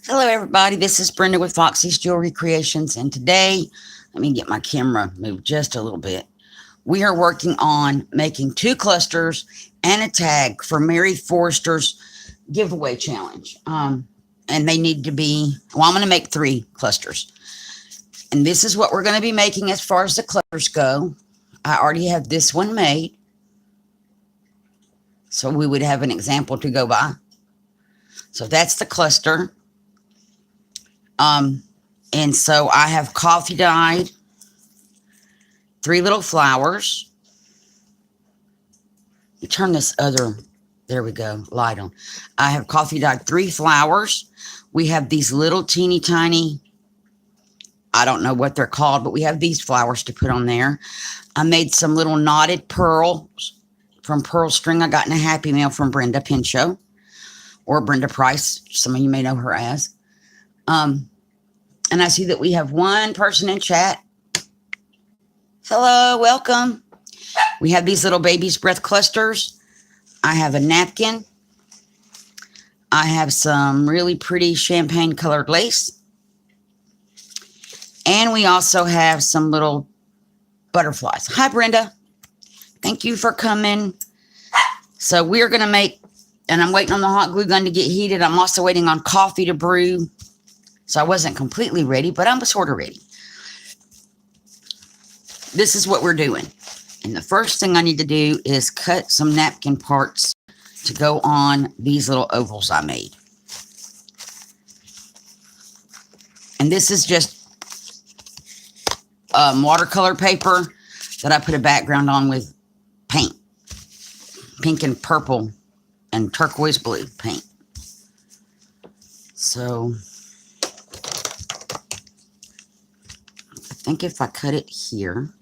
Hello, everybody. This is Brenda with Foxy's Jewelry Creations, and today, let me get my camera moved just a little bit. We are working on making two clusters and a tag for Mary Forrester's giveaway challenge. And they need to be, well, I'm going to make three clusters. And this is what we're going to be making as far as the clusters go. I already have this one made, so we would have an example to go by. So that's the cluster. And so I have coffee dyed three little flowers. You turn this other, there we go, light on. I have coffee dyed three flowers. We have these little teeny tiny, I don't know what they're called, but we have these flowers to put on there. I made some little knotted pearls from pearl string I got in a Happy Mail from Brenda Pinchot, or Brenda Price. Some of you may know her as. And I see that we have one person in chat. Hello, welcome. We have these little baby's breath clusters. I have a napkin. I have some really pretty champagne colored lace. And we also have some little butterflies. Hi, Brenda. Thank you for coming. So we're going to make, and I'm waiting on the hot glue gun to get heated. I'm also waiting on coffee to brew. So I wasn't completely ready, but I'm sort of ready. This is what we're doing. And the first thing I need to do is cut some napkin parts to go on these little ovals I made. And this is just watercolor paper that I put a background on with paint. Pink and purple and turquoise blue paint. So I think if I cut it here,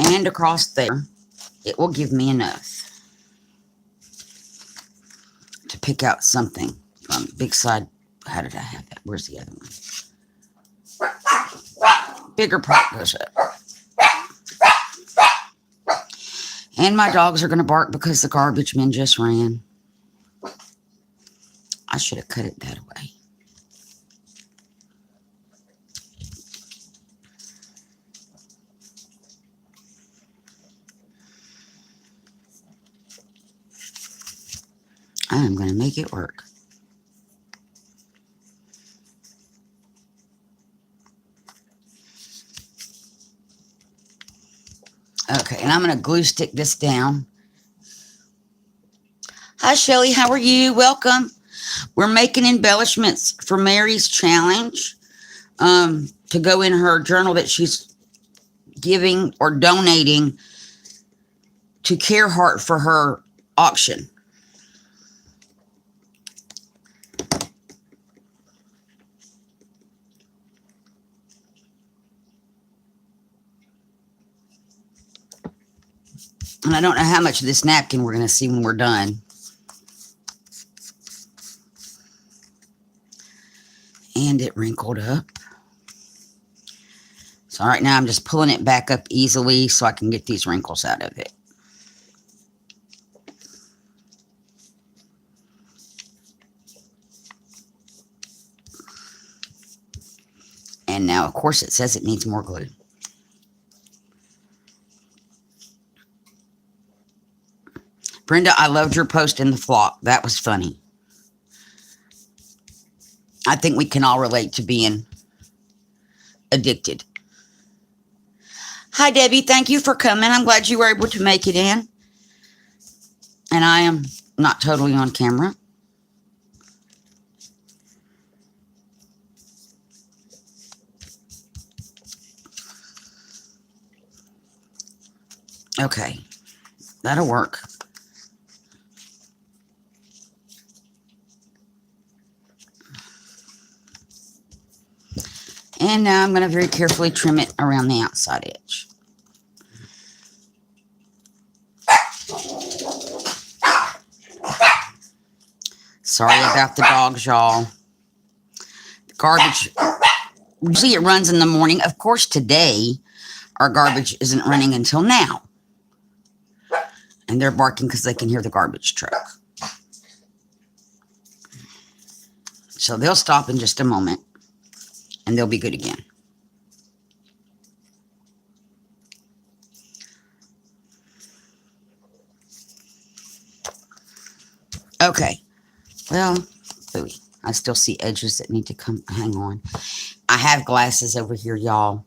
and across there, it will give me enough to pick out something from big side. How did I have that? Where's the other one? Bigger part goes up. And my dogs are going to bark because the garbage men just ran. I should have cut it that way. I am going to make it work. Okay, and I'm going to glue stick this down. Hi, Shelly. How are you? Welcome. We're making embellishments for Mary's challenge to go in her journal that she's giving or donating to Careheart for her auction. And I don't know how much of this napkin we're going to see when we're done. And it wrinkled up. So right now I'm just pulling it back up easily so I can get these wrinkles out of it. And now, of course, it says it needs more glue. Brenda, I loved your post in the flock. That was funny. I think we can all relate to being addicted. Hi, Debbie. Thank you for coming. I'm glad you were able to make it in. And I am not totally on camera. Okay. That'll work. And now I'm going to very carefully trim it around the outside edge. Sorry about the dogs, y'all. Garbage. Usually it runs in the morning. Of course, today our garbage isn't running until now. And they're barking because they can hear the garbage truck. So they'll stop in just a moment and they'll be good again. Okay. Well, ooey, I still see edges that need to come. Hang on. I have glasses over here, y'all.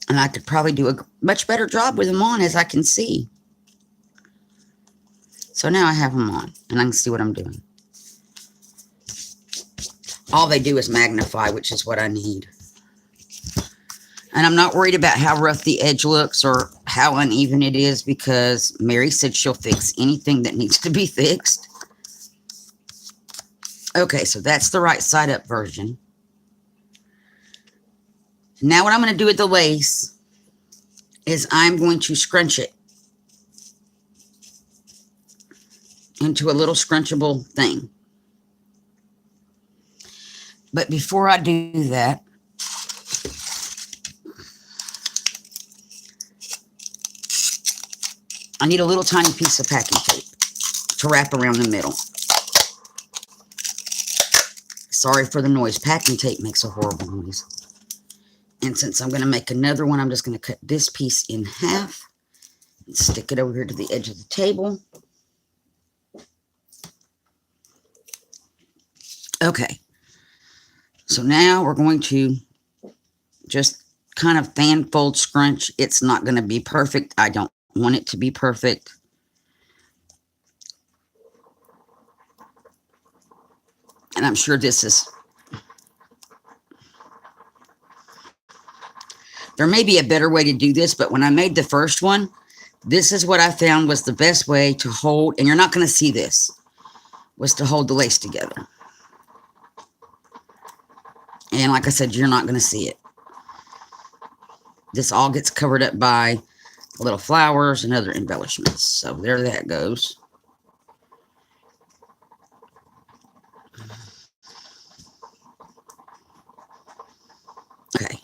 And I could probably do a much better job with them on, as I can see. So now I have them on and I can see what I'm doing. All they do is magnify, which is what I need. And I'm not worried about how rough the edge looks or how uneven it is, because Mary said she'll fix anything that needs to be fixed. Okay, so that's the right side up version. Now what I'm going to do with the lace is I'm going to scrunch it into a little scrunchable thing. But before I do that, I need a little tiny piece of packing tape to wrap around the middle. Sorry for the noise. Packing tape makes a horrible noise. And since I'm going to make another one, I'm just going to cut this piece in half and stick it over here to the edge of the table. Okay. So now we're going to just kind of fan fold scrunch. It's not going to be perfect. I don't want it to be perfect. And I'm sure this is... There may be a better way to do this, but when I made the first one, this is what I found was the best way to hold, and you're not going to see this, was to hold the lace together. And like I said, you're not going to see it. This all gets covered up by little flowers and other embellishments. So there that goes. Okay.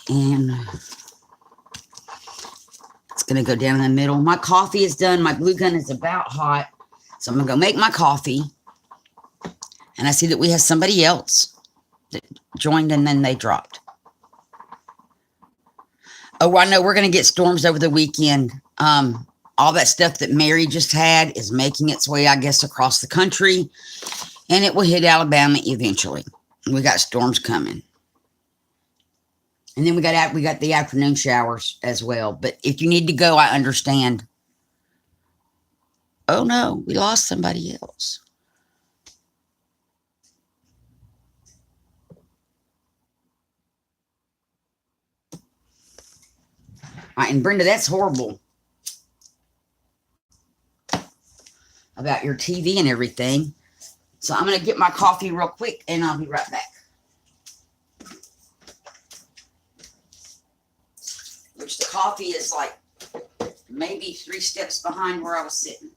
And it's going to go down in the middle. My coffee is done. My glue gun is about hot. So I'm going to go make my coffee. And I see that we have somebody else that joined and then they dropped. Oh, I know we're going to get storms over the weekend. All that stuff that Mary just had is making its way, I guess, across the country. And it will hit Alabama eventually. We got storms coming. And then we got the afternoon showers as well. But if you need to go, I understand. Oh, no, we lost somebody else. All right, and Brenda, that's horrible about your TV and everything. So I'm going to get my coffee real quick and I'll be right back. Which the coffee is like maybe 3 steps behind where I was sitting.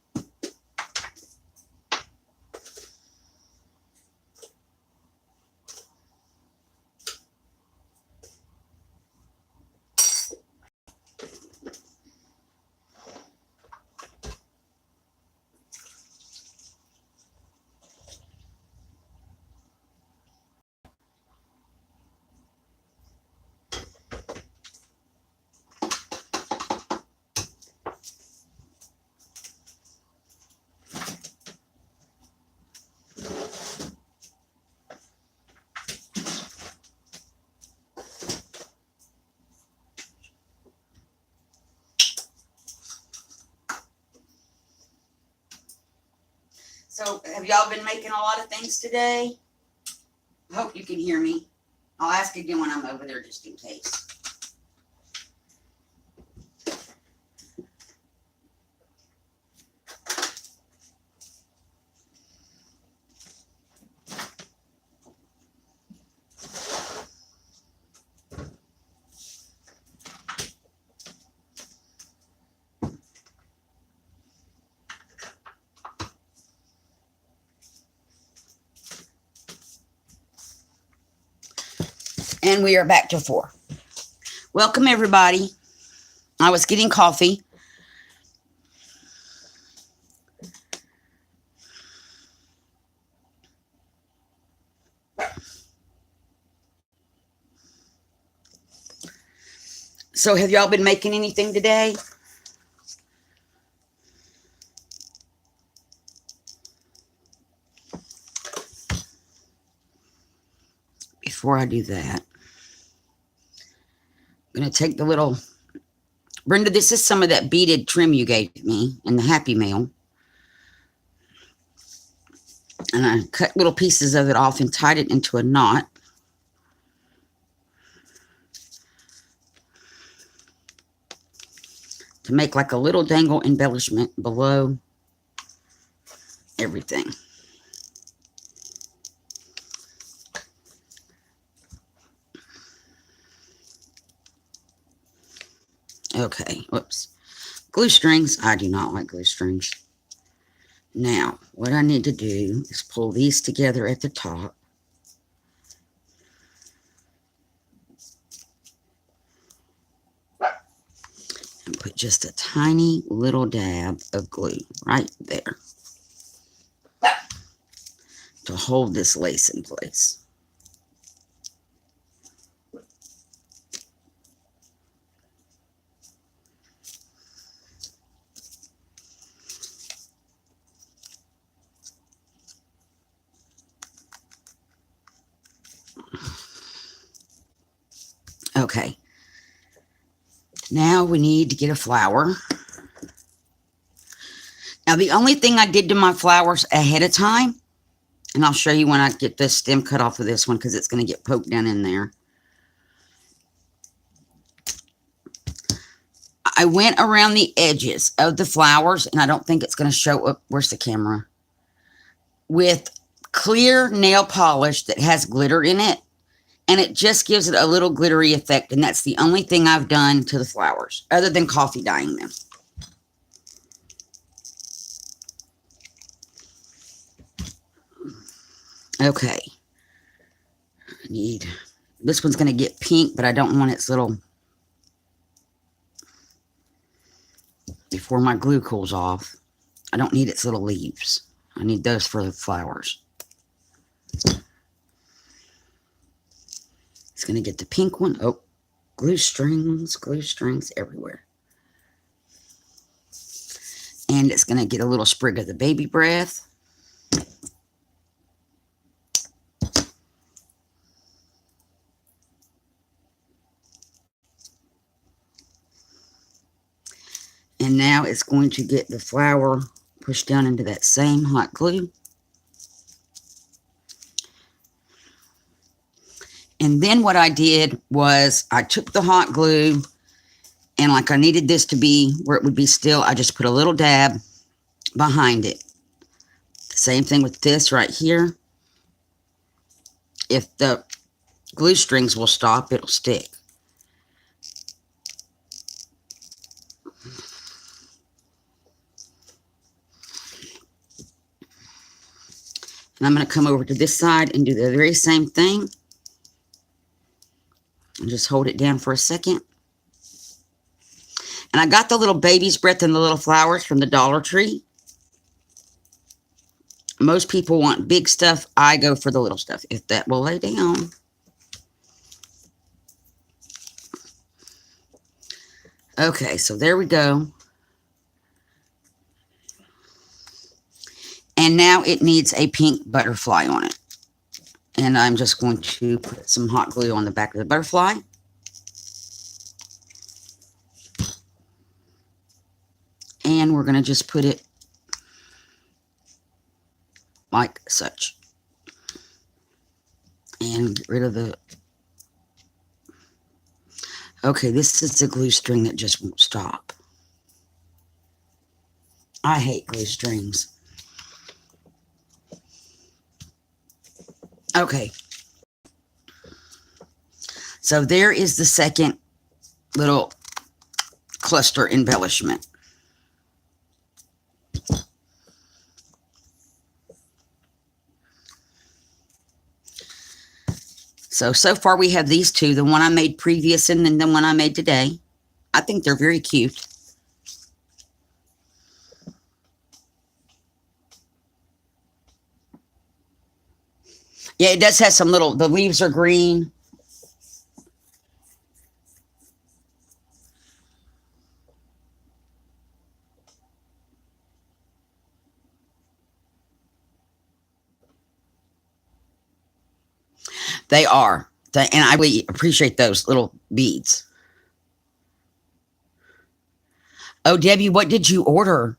So have y'all been making a lot of things today? I hope you can hear me. I'll ask again when I'm over there just in case. And we are back to 4. Welcome, everybody. I was getting coffee. So have y'all been making anything today? Before I do that, I'm going to take the little... Brenda, this is some of that beaded trim you gave me in the Happy Meal. And I cut little pieces of it off and tied it into a knot. To make like a little dangle embellishment below everything. Okay, whoops. Glue strings. I do not like glue strings. Now, what I need to do is pull these together at the top. And put just a tiny little dab of glue right there. To hold this lace in place. Okay. Now we need to get a flower. Now the only thing I did to my flowers ahead of time, and I'll show you when I get this stem cut off of this one because it's going to get poked down in there. I went around the edges of the flowers, and I don't think it's going to show up. Where's the camera? With clear nail polish that has glitter in it. And it just gives it a little glittery effect. And that's the only thing I've done to the flowers, other than coffee dyeing them. Okay. I need... This one's going to get pink, but I don't want its little... Before my glue cools off, I don't need its little leaves. I need those for the flowers. It's going to get the pink one. Oh, glue strings everywhere. And it's going to get a little sprig of the baby breath. And now it's going to get the flower pushed down into that same hot glue. And then what I did was I took the hot glue, and like I needed this to be where it would be still, I just put a little dab behind it. Same thing with this right here. If the glue strings will stop, it'll stick. And I'm going to come over to this side and do the very same thing. And just hold it down for a second. And I got the little baby's breath and the little flowers from the Dollar Tree. Most people want big stuff. I go for the little stuff, if that will lay down. Okay, so there we go. And now it needs a pink butterfly on it. And I'm just going to put some hot glue on the back of the butterfly. And we're going to just put it like such. And get rid of the... Okay, this is the glue string that just won't stop. I hate glue strings. Okay. So there is the second little cluster embellishment. So far we have these two, the one I made previous and then the one I made today. I think they're very cute. Yeah, it does have some little, the leaves are green. They are. And I really appreciate those little beads. Oh, Debbie, what did you order?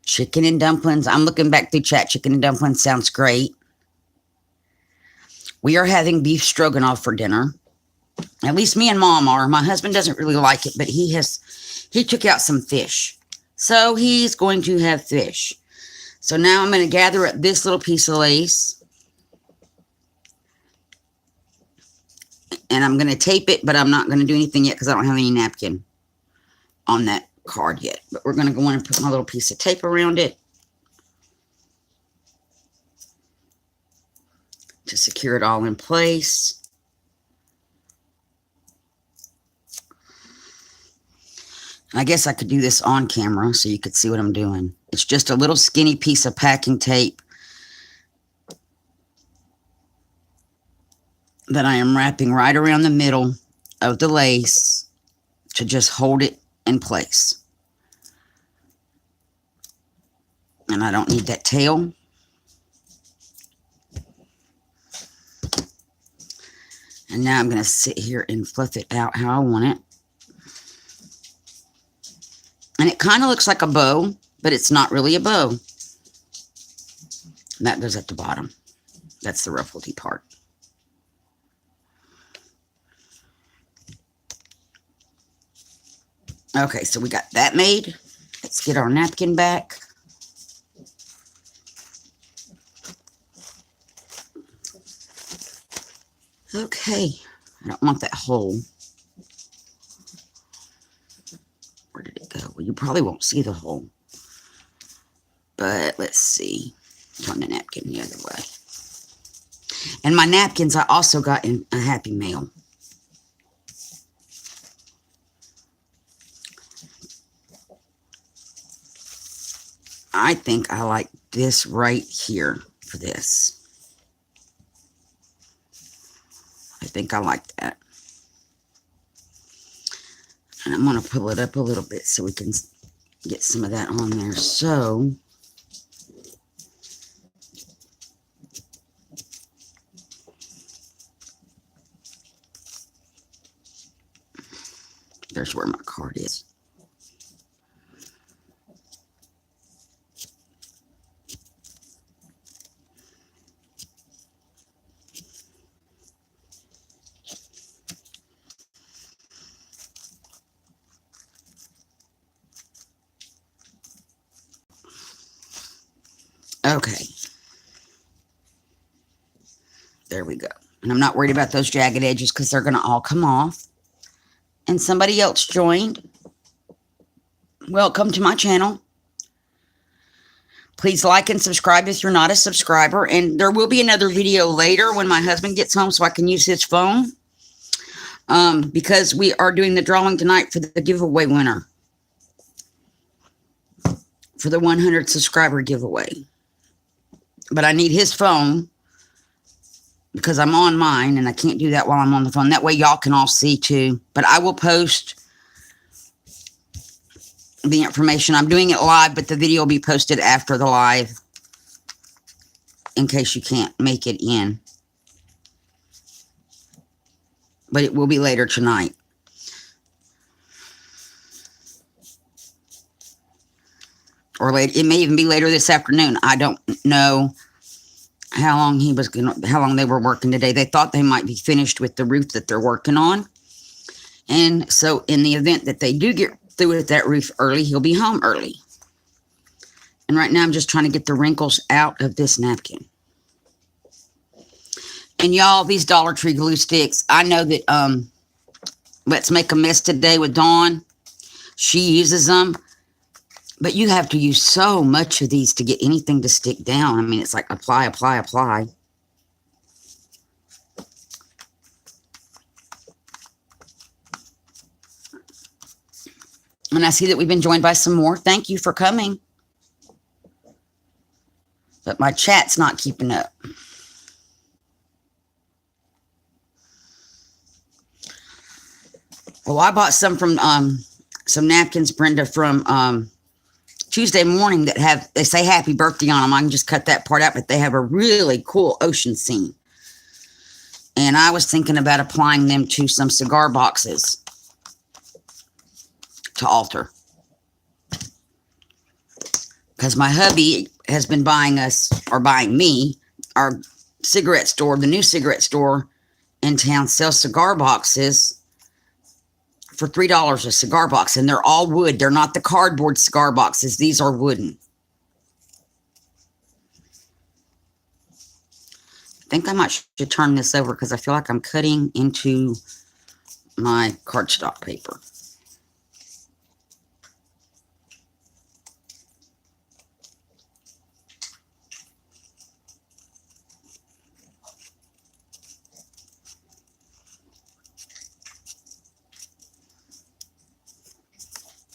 Chicken and dumplings. I'm looking back through chat. Chicken and dumplings sounds great. We are having beef stroganoff for dinner. At least me and Mom are. My husband doesn't really like it, but he took out some fish. So he's going to have fish. So now I'm going to gather up this little piece of lace. And I'm going to tape it, but I'm not going to do anything yet because I don't have any napkin on that card yet. But we're going to go in and put my little piece of tape around it to secure it all in place. I guess I could do this on camera so you could see what I'm doing. It's just a little skinny piece of packing tape that I am wrapping right around the middle of the lace to just hold it in place. And I don't need that tail. And now I'm going to sit here and fluff it out how I want it. And it kind of looks like a bow, but it's not really a bow. That goes at the bottom. That's the ruffledy part. Okay, so we got that made. Let's get our napkin back. Okay, I don't want that hole. Where did it go? Well, you probably won't see the hole. But let's see. Turn the napkin the other way. And my napkins I also got in a Happy Mail. I think I like this right here for this. I think I like that. And I'm going to pull it up a little bit so we can get some of that on there. So, there's where my card is. Okay. There we go. And I'm not worried about those jagged edges because they're going to all come off. And somebody else joined. Welcome to my channel. Please like and subscribe if you're not a subscriber. And there will be another video later when my husband gets home so I can use his phone. Because we are doing the drawing tonight for the giveaway winner. For the 100 subscriber giveaway. But I need his phone because I'm on mine and I can't do that while I'm on the phone. That way y'all can all see too. But I will post the information. I'm doing it live, but the video will be posted after the live in case you can't make it in. But it will be later tonight. Or late, it may even be later this afternoon. I don't know how long how long they were working today. They thought they might be finished with the roof that they're working on. And so in the event that they do get through with that roof early, he'll be home early. And right now I'm just trying to get the wrinkles out of this napkin. And y'all, these Dollar Tree glue sticks, I know that Let's Make a Mess Today with Dawn, she uses them. But you have to use so much of these to get anything to stick down. I mean, it's like apply, apply, apply. And I see that we've been joined by some more. Thank you for coming. But my chat's not keeping up. Well, I bought some from some napkins, Brenda, from Tuesday morning that they say happy birthday on them. I can just cut that part out, but they have a really cool ocean scene. And I was thinking about applying them to some cigar boxes to alter. Because my hubby has been buying me, our cigarette store, the new cigarette store in town sells cigar boxes for $3 a cigar box. And they're all wood. They're not the cardboard cigar boxes. These are wooden. I think I might should turn this over because I feel like I'm cutting into my cardstock paper.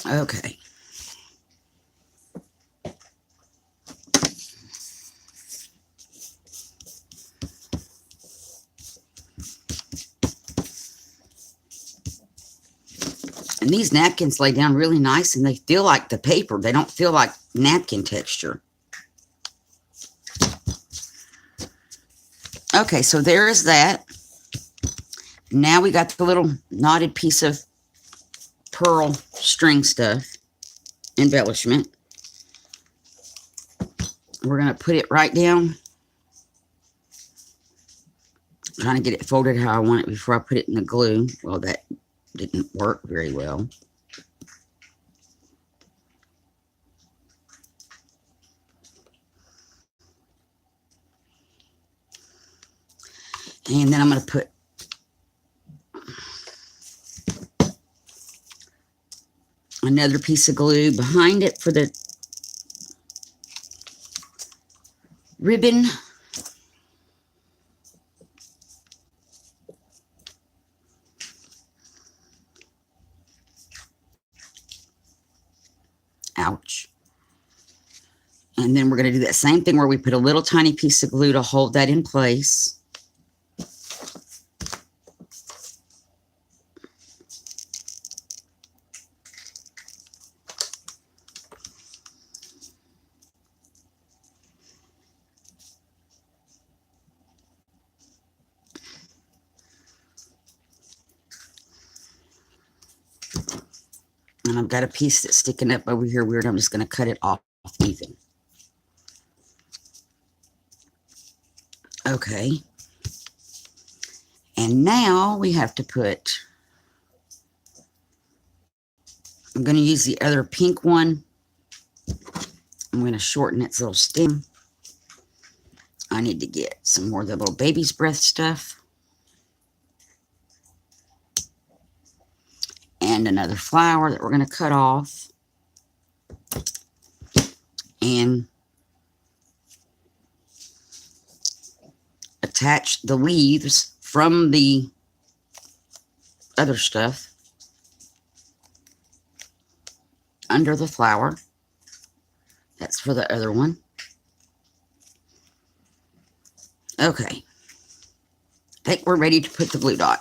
Okay. And these napkins lay down really nice and they feel like the paper. They don't feel like napkin texture. Okay, so there is that. Now we got the little knotted piece of pearl string stuff, embellishment. We're going to put it right down. I'm trying to get it folded how I want it before I put it in the glue. Well, that didn't work very well. And then I'm going to put another piece of glue behind it for the ribbon. Ouch. And then we're going to do that same thing where we put a little tiny piece of glue to hold that in place. And I've got a piece that's sticking up over here weird. I'm just going to cut it off even. Okay. And now we have to put, I'm going to use the other pink one. I'm going to shorten its little stem. I need to get some more of the little baby's breath stuff. And another flower that we're going to cut off. And attach the leaves from the other stuff under the flower. That's for the other one. Okay. I think we're ready to put the glue dot.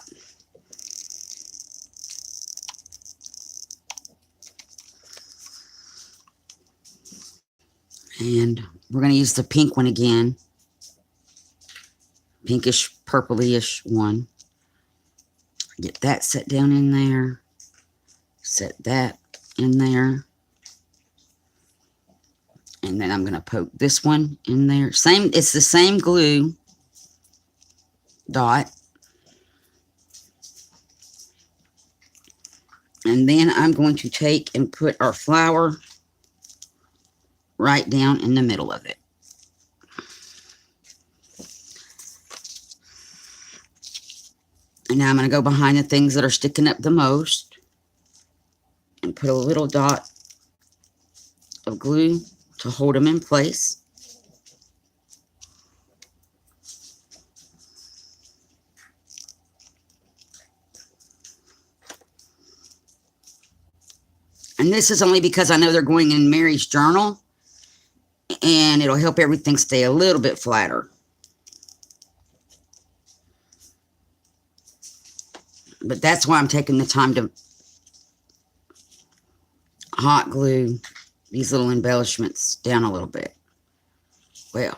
And we're going to use the pink one again. Pinkish, purpley-ish one. Get that set down in there. Set that in there. And then I'm going to poke this one in there. It's the same glue dot. And then I'm going to take and put our flower right down in the middle of it. And now I'm going to go behind the things that are sticking up the most and put a little dot of glue to hold them in place. And this is only because I know they're going in Mary's journal, and it'll help everything stay a little bit flatter. But that's why I'm taking the time to hot glue these little embellishments down a little bit. Well,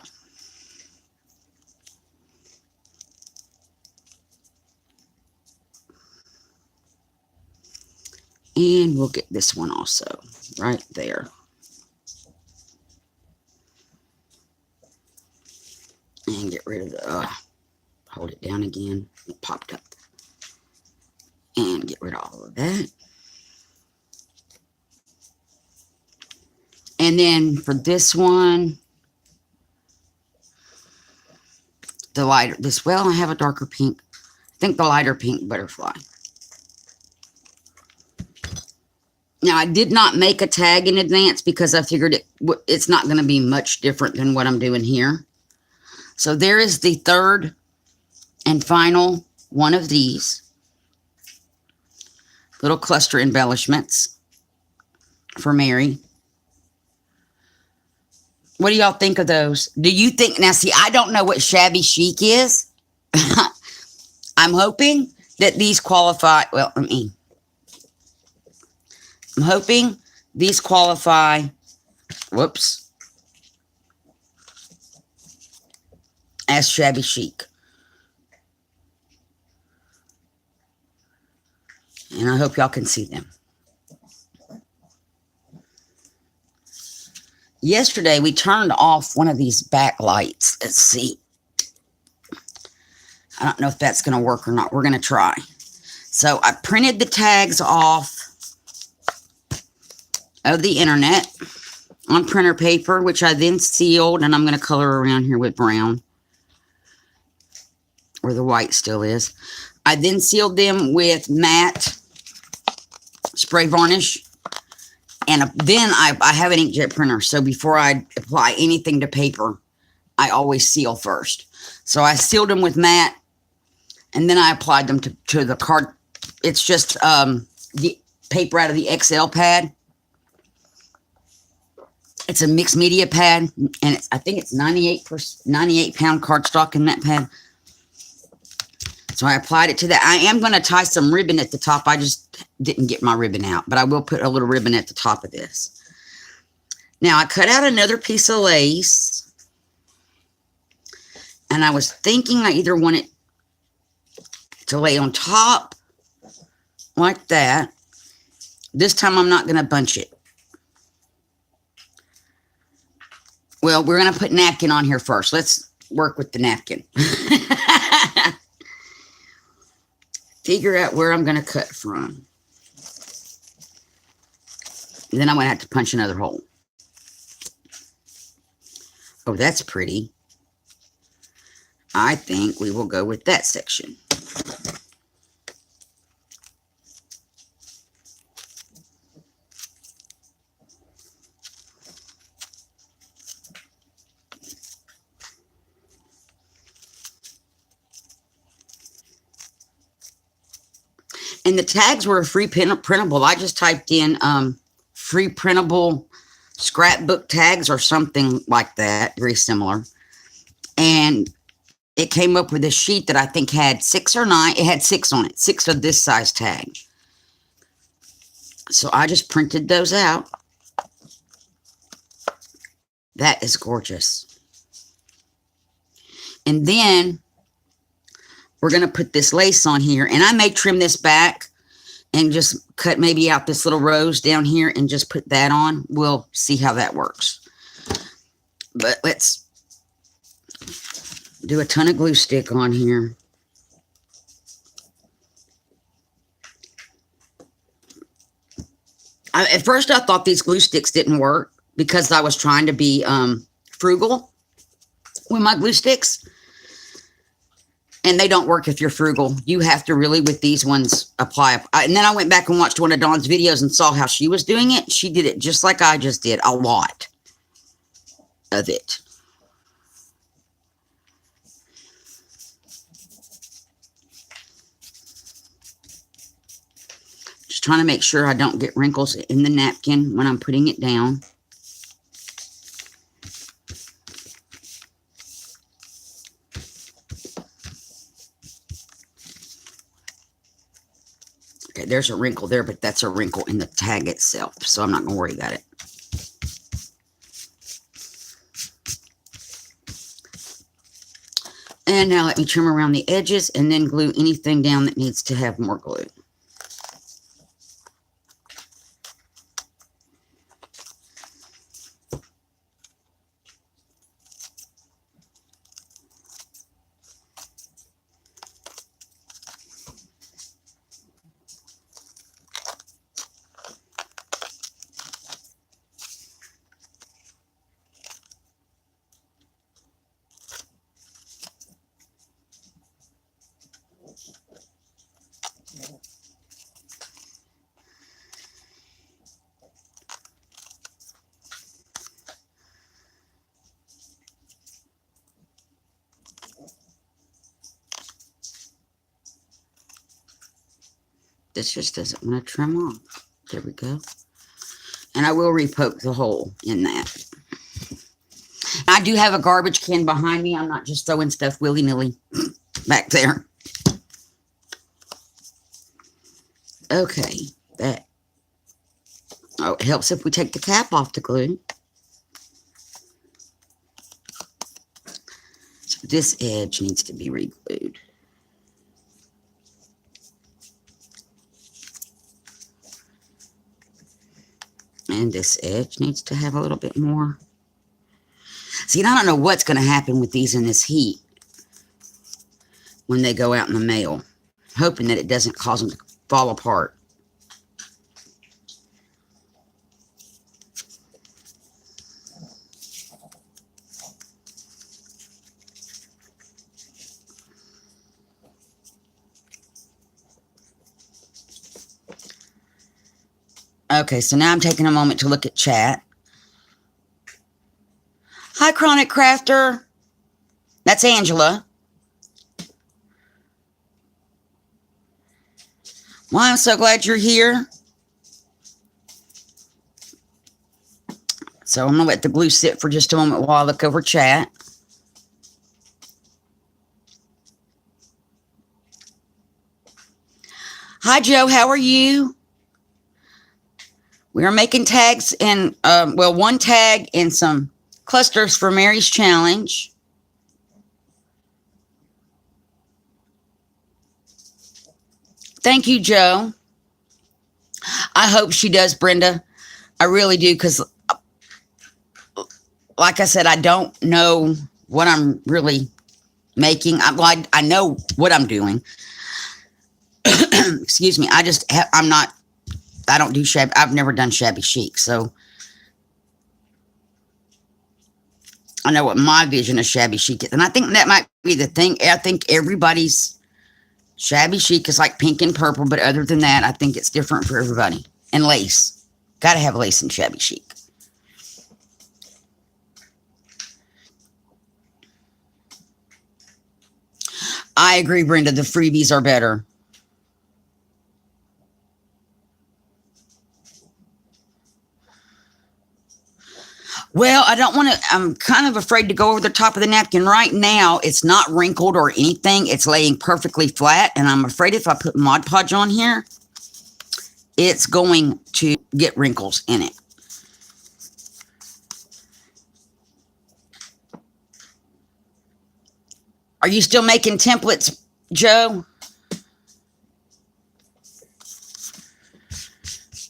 and we'll get this one also right there. And get rid of the, hold it down again. It popped up. And get rid of all of that. And then for this one, the lighter, well, I have a darker pink. I think the lighter pink butterfly. Now, I did not make a tag in advance because I figured it's not going to be much different than what I'm doing here. So there is the third and final one of these little cluster embellishments for Mary. What do y'all think of those? Do you think, now see, I don't know what shabby chic is. I'm hoping that these qualify, well, I'm hoping these qualify, whoops, as shabby chic. And I hope y'all can see them. Yesterday, we turned off one of these backlights. Let's see. I don't know if that's going to work or not. We're going to try. So I printed the tags off of the internet on printer paper, which I then sealed, and I'm going to color around here with brown where the white still is. I then sealed them with matte spray varnish, and then I have an inkjet printer, so before I apply anything to paper, I always seal first. So I sealed them with matte, and then I applied them to the card. It's just the paper out of the XL pad. It's a mixed media pad, and I think it's 98 pound cardstock in that pad. So I applied it to that. I am going to tie some ribbon at the top. I just didn't get my ribbon out, but I will put a little ribbon at the top of this. Now I cut out another piece of lace, and I was thinking I either want it to lay on top like that. This time I'm not going to bunch it. Well, we're going to put napkin on here first. Let's work with the napkin. Figure out where I'm going to cut from. And then I'm going to have to punch another hole. Oh, that's pretty. I think we will go with that section. And the tags were free printable. I just typed in free printable scrapbook tags or something like that, very similar. And it came up with a sheet that I think had 6 or 9. It had 6 on it, 6 of this size tag. So I just printed those out. That is gorgeous. And then we're going to put this lace on here, and I may trim this back and just cut maybe out this little rose down here and just put that on. We'll see how that works. But let's do a ton of glue stick on here. At first, I thought these glue sticks didn't work because I was trying to be frugal with my glue sticks. And they don't work if you're frugal. You have to really, with these ones, apply. And then I went back and watched one of Dawn's videos and saw how she was doing it. She did it just like I just did, a lot of it. Just trying to make sure I don't get wrinkles in the napkin when I'm putting it down. Okay, there's a wrinkle there, but that's a wrinkle in the tag itself, so I'm not going to worry about it. And now let me trim around the edges and then glue anything down that needs to have more glue. This just doesn't want to trim off. There we go. And I will repoke the hole in that. I do have a garbage can behind me. I'm not just throwing stuff willy-nilly back there. Okay, that. Oh, it helps if we take the cap off the glue. So this edge needs to be re-glued. And this edge needs to have a little bit more. See, and I don't know what's going to happen with these in this heat when they go out in the mail. Hoping that it doesn't cause them to fall apart. Okay, so now I'm taking a moment to look at chat. Hi, Chronic Crafter. That's Angela. Well, I'm so glad you're here. So I'm going to let the glue sit for just a moment while I look over chat. Hi, Joe. How are you? We are making tags and, well, one tag and some clusters for Mary's challenge. Thank you, Joe. I hope she does, Brenda. I really do, because like I said, I don't know what I'm really making. I know what I'm doing. Excuse me. I don't do shabby. I've never done shabby chic, so I know what my vision of shabby chic is. And I think that might be the thing. I think everybody's shabby chic is like pink and purple, but other than that, I think it's different for everybody. And lace. Got to have lace in shabby chic. I agree, Brenda. The freebies are better. Well, I don't want to, I'm kind of afraid to go over the top of the napkin. Right now, it's not wrinkled or anything. It's laying perfectly flat. And I'm afraid if I put Mod Podge on here, it's going to get wrinkles in it. Are you still making templates, Joe?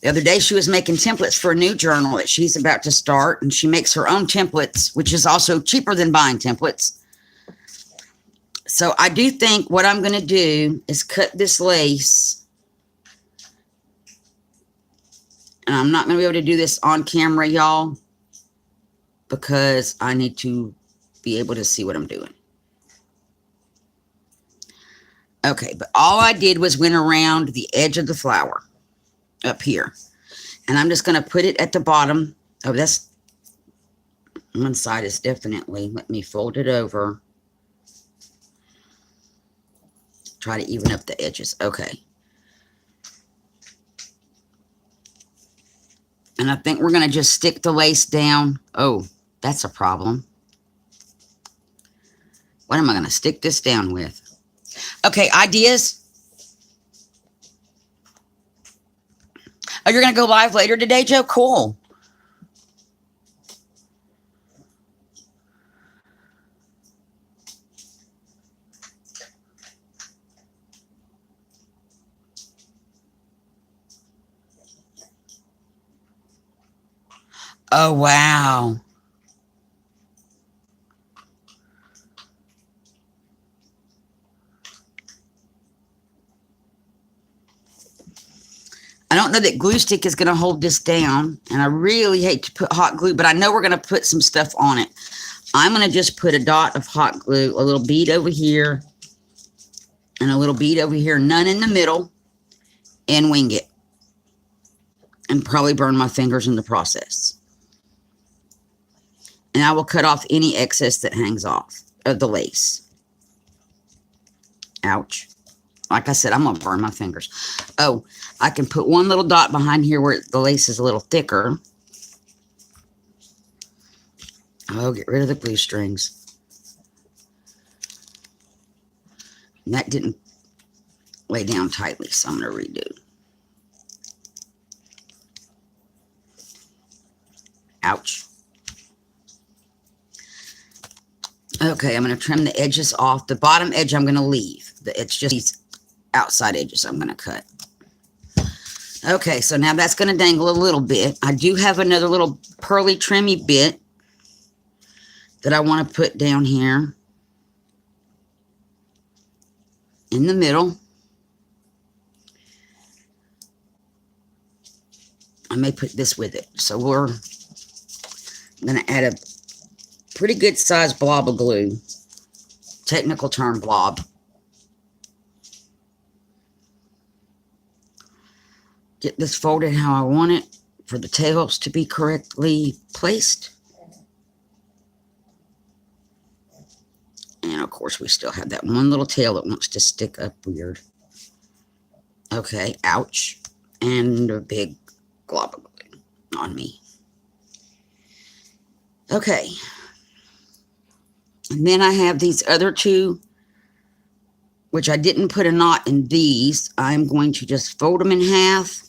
The other day, she was making templates for a new journal that she's about to start, and she makes her own templates, which is also cheaper than buying templates. So I do think what I'm going to do is cut this lace. And I'm not going to be able to do this on camera, y'all, because I need to be able to see what I'm doing. Okay, but all I did was went around the edge of the flower up here. And I'm just going to put it at the bottom. Oh, that's one side is definitely, let me fold it over. Try to even up the edges. Okay. And I think we're going to just stick the lace down. Oh, that's a problem. What am I going to stick this down with? Okay, ideas? Oh, you're going to go live later today, Joe? Cool. Oh, wow. I don't know that glue stick is going to hold this down. And I really hate to put hot glue, but I know we're going to put some stuff on it. I'm going to just put a dot of hot glue, a little bead over here, and a little bead over here, none in the middle, and wing it. And probably burn my fingers in the process. And I will cut off any excess that hangs off of the lace. Ouch. Like I said, I'm going to burn my fingers. Oh, I can put one little dot behind here where the lace is a little thicker. Oh, get rid of the glue strings. And that didn't lay down tightly, so I'm going to redo. Ouch. Okay, I'm going to trim the edges off. The bottom edge I'm going to leave. It's just these outside edges I'm going to cut. Okay, so now that's going to dangle a little bit. I do have another little pearly trimmy bit that I want to put down here in the middle. I may put this with it. So we're going to add a pretty good sized blob of glue. Technical term, blob. Get this folded how I want it for the tails to be correctly placed. And of course we still have that one little tail that wants to stick up weird. Okay, ouch. And a big glob of glue on me. Okay. And then I have these other two, which I didn't put a knot in these. I'm going to just fold them in half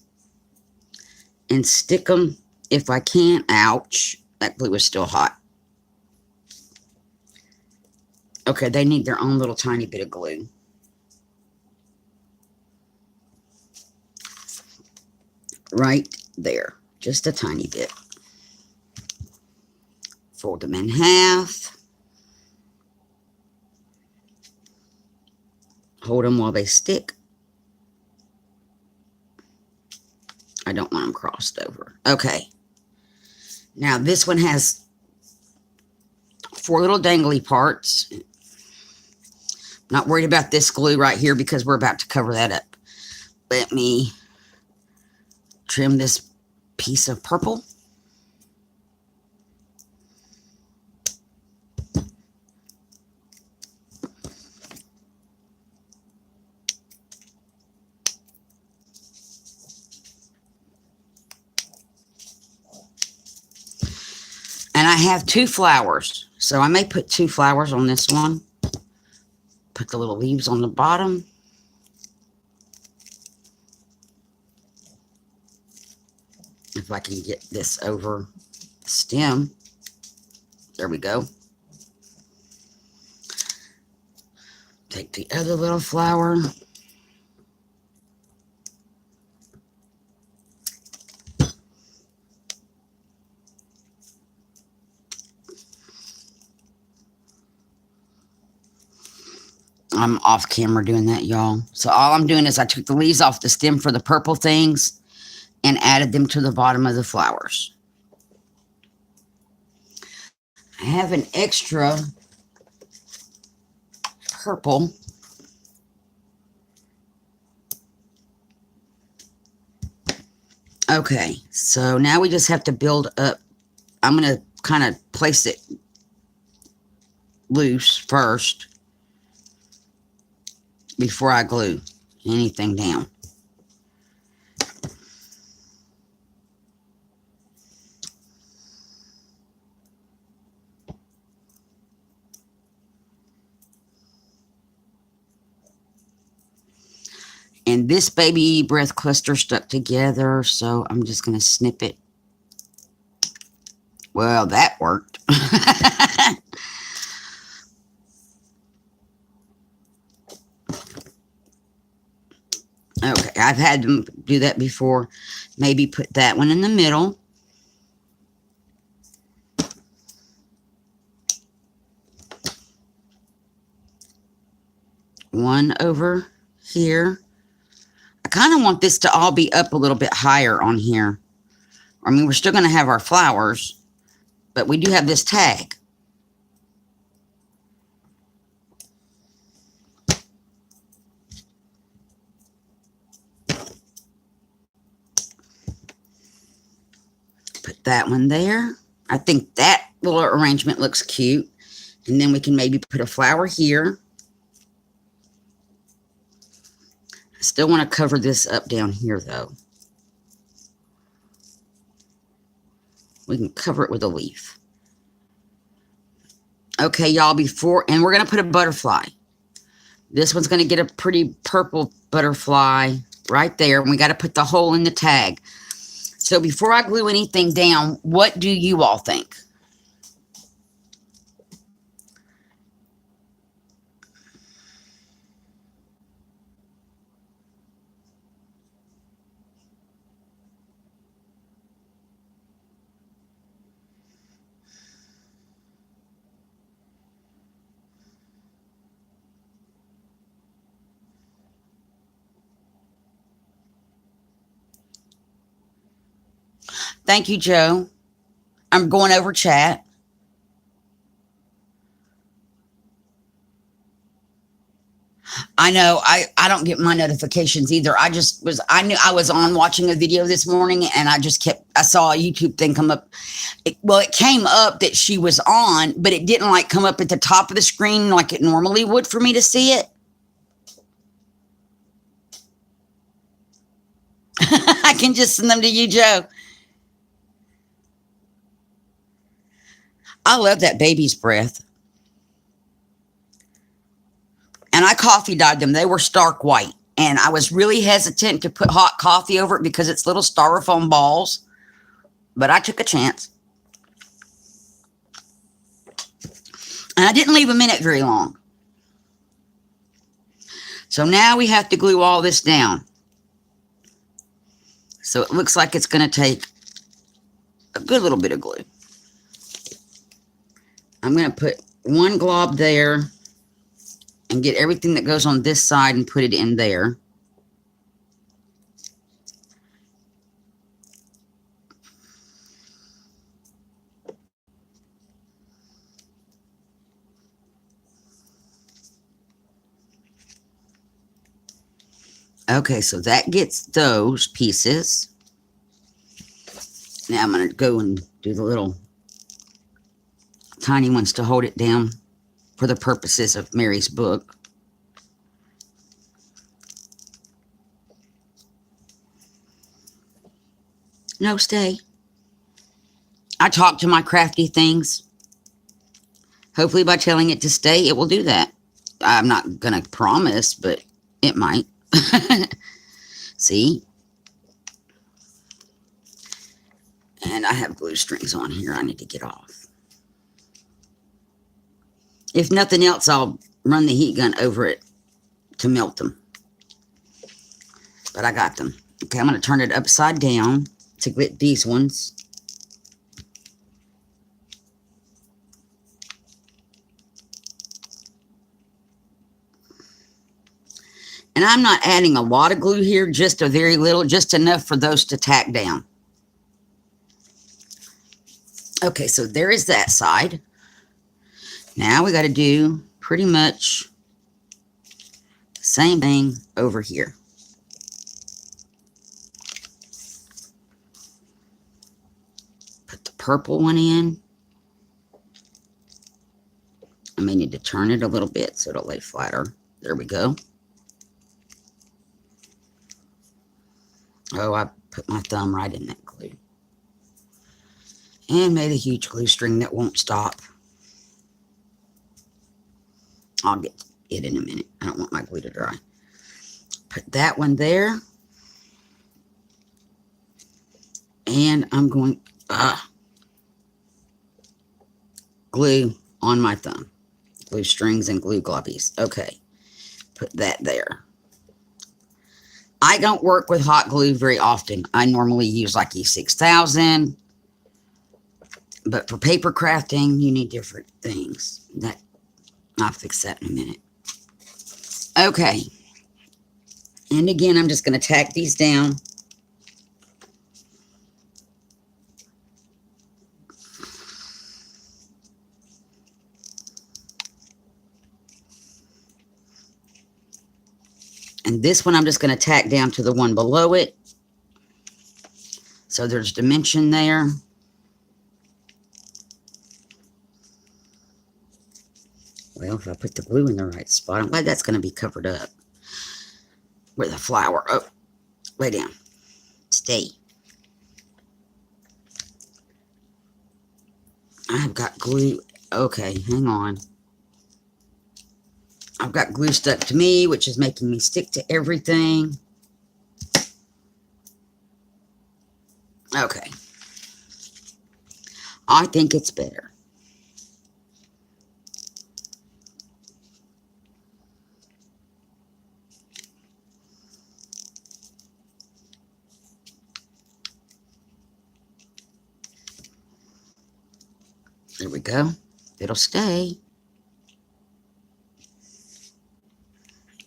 and stick them if I can. Ouch. That glue is still hot. Okay, they need their own little tiny bit of glue. Right there. Just a tiny bit. Fold them in half. Hold them while they stick. I don't want them crossed over. Okay. Now this one has 4 little dangly parts. Not worried about this glue right here because we're about to cover that up. Let me trim this piece of purple. And I have 2 flowers. So I may put 2 flowers on this one. Put the little leaves on the bottom. If I can get this over the stem. There we go. Take the other little flower. I'm off camera doing that, y'all. So all I'm doing is I took the leaves off the stem for the purple things and added them to the bottom of the flowers. I have an extra purple Okay, so now we just have to build up. I'm going to kind of place it loose first before I glue anything down. And this baby breath cluster stuck together, so I'm just going to snip it. Well, that worked. Okay, I've had them do that before. Maybe put that one in the middle. One over here. I kind of want this to all be up a little bit higher on here. I mean, we're still going to have our flowers, but we do have this tag. Put that one there. I think that little arrangement looks cute. And then we can maybe put a flower here. I still want to cover this up down here, though. We can cover it with a leaf. Okay, y'all, and we're going to put a butterfly. This one's going to get a pretty purple butterfly right there. And we got to put the hole in the tag. So before I glue anything down, what do you all think? Thank you, Joe. I'm going over chat. I know I don't get my notifications either. I knew I was on watching a video this morning and I saw a YouTube thing come up. It came up that she was on, but it didn't like come up at the top of the screen like it normally would for me to see it. I can just send them to you, Joe. I love that baby's breath. And I coffee dyed them. They were stark white. And I was really hesitant to put hot coffee over it because it's little styrofoam balls. But I took a chance. And I didn't leave them in it very long. So now we have to glue all this down. So it looks like it's going to take a good little bit of glue. I'm going to put one glob there and get everything that goes on this side and put it in there. Okay, so that gets those pieces. Now I'm going to go and do the little tiny ones to hold it down for the purposes of Mary's book. No, stay. I talk to my crafty things. Hopefully by telling it to stay, it will do that. I'm not going to promise, but it might. See? And I have glue strings on here I need to get off. If nothing else, I'll run the heat gun over it to melt them. But I got them. Okay, I'm going to turn it upside down to get these ones. And I'm not adding a lot of glue here, just a very little, just enough for those to tack down. Okay, so there is that side. Now we got to do pretty much the same thing over here. purple one in. I may need to turn it a little bit so it'll lay flatter. There we go. Oh, I put my thumb right in that glue. And made a huge glue string that won't stop. I'll get it in a minute. I don't want my glue to dry. Put that one there. And I'm going glue on my thumb. Glue strings and glue globbies. Okay. Put that there. I don't work with hot glue very often. I normally use like E6000. But for paper crafting, you need different things. I'll fix that in a minute. Okay. And again, I'm just going to tack these down. And this one I'm just going to tack down to the one below it. So there's dimension there. Well, if I put the glue in the right spot, I'm glad that's going to be covered up with a flower. Oh, lay down. Stay. I have got glue. Okay, hang on. I've got glue stuck to me, which is making me stick to everything. Okay. I think it's better. There we go. It'll stay.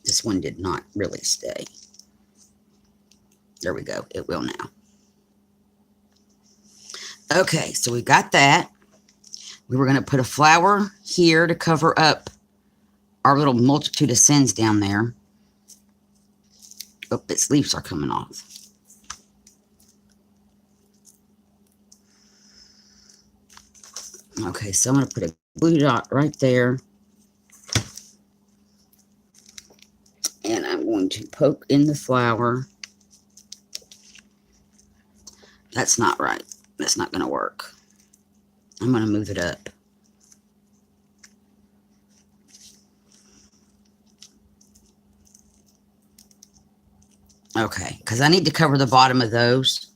This one did not really stay. There we go. It will now. Okay, so we got that. We were going to put a flower here to cover up our little multitude of sins down there. Oh, its leaves are coming off. Okay, so I'm going to put a glue dot right there. And I'm going to poke in the flower. That's not right. That's not going to work. I'm going to move it up. Okay, because I need to cover the bottom of those.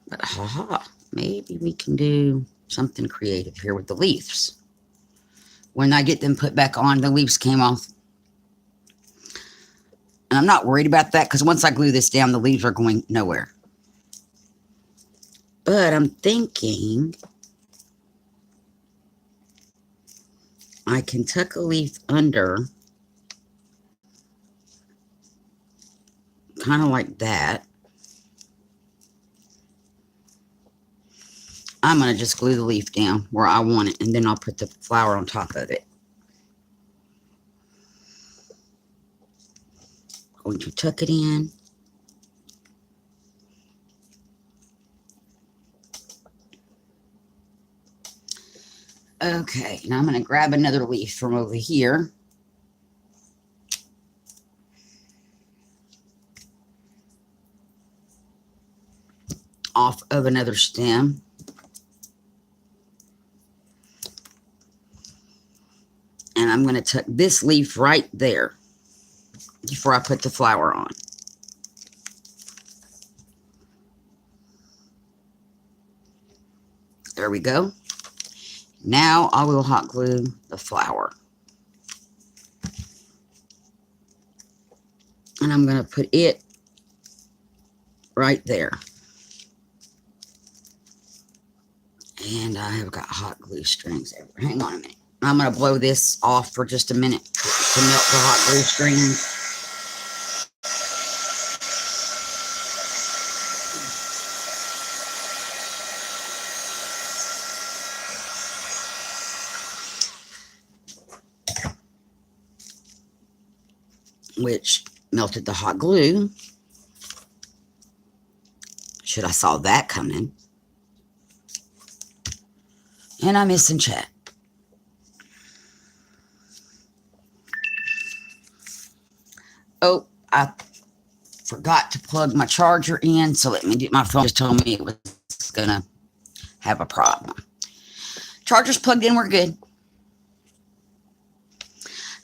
But maybe we can do something creative here with the leaves. When I get them put back on, the leaves came off. And I'm not worried about that because once I glue this down, the leaves are going nowhere. But I'm thinking I can tuck a leaf under, kind of like that. I'm going to just glue the leaf down where I want it, and then I'll put the flower on top of it. Going to tuck it in. Okay, now I'm going to grab another leaf from over here. Off of another stem. And I'm going to tuck this leaf right there before I put the flower on. There we go. Now I will hot glue the flower. And I'm going to put it right there. And I have got hot glue strings everywhere. Hang on a minute. I'm going to blow this off for just a minute to melt the hot glue strings. Which melted the hot glue. Should I saw that coming. And I'm missing chat. Oh, I forgot to plug my charger in. So let me do, my phone just told me it was going to have a problem. Charger's plugged in. We're good.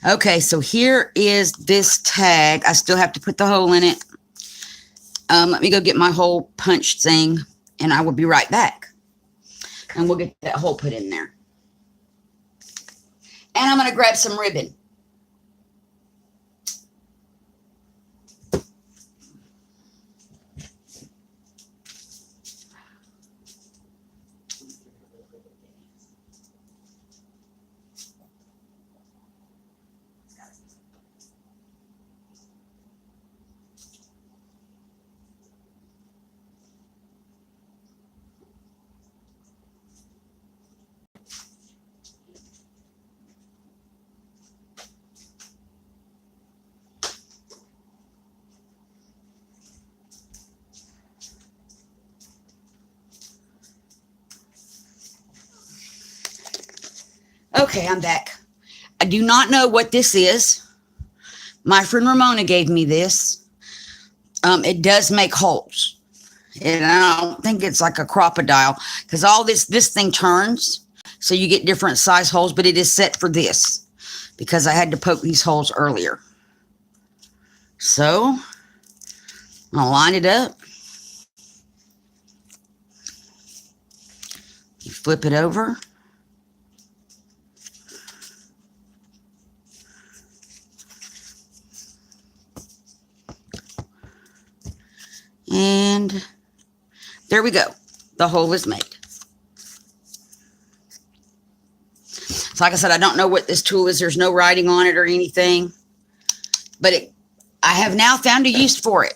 Okay, so here is this tag. I still have to put the hole in it. Let me go get my hole punch thing, and I will be right back. And we'll get that hole put in there. And I'm going to grab some ribbon. Okay, I'm back. I do not know what this is. My friend Ramona gave me this. It does make holes. And I don't think it's like a crocodile because all this thing turns. So you get different size holes, but it is set for this because I had to poke these holes earlier. So I'll line it up. You flip it over. And there we go. The hole is made. So like I said, I don't know what this tool is. There's no writing on it or anything. But I have now found a use for it.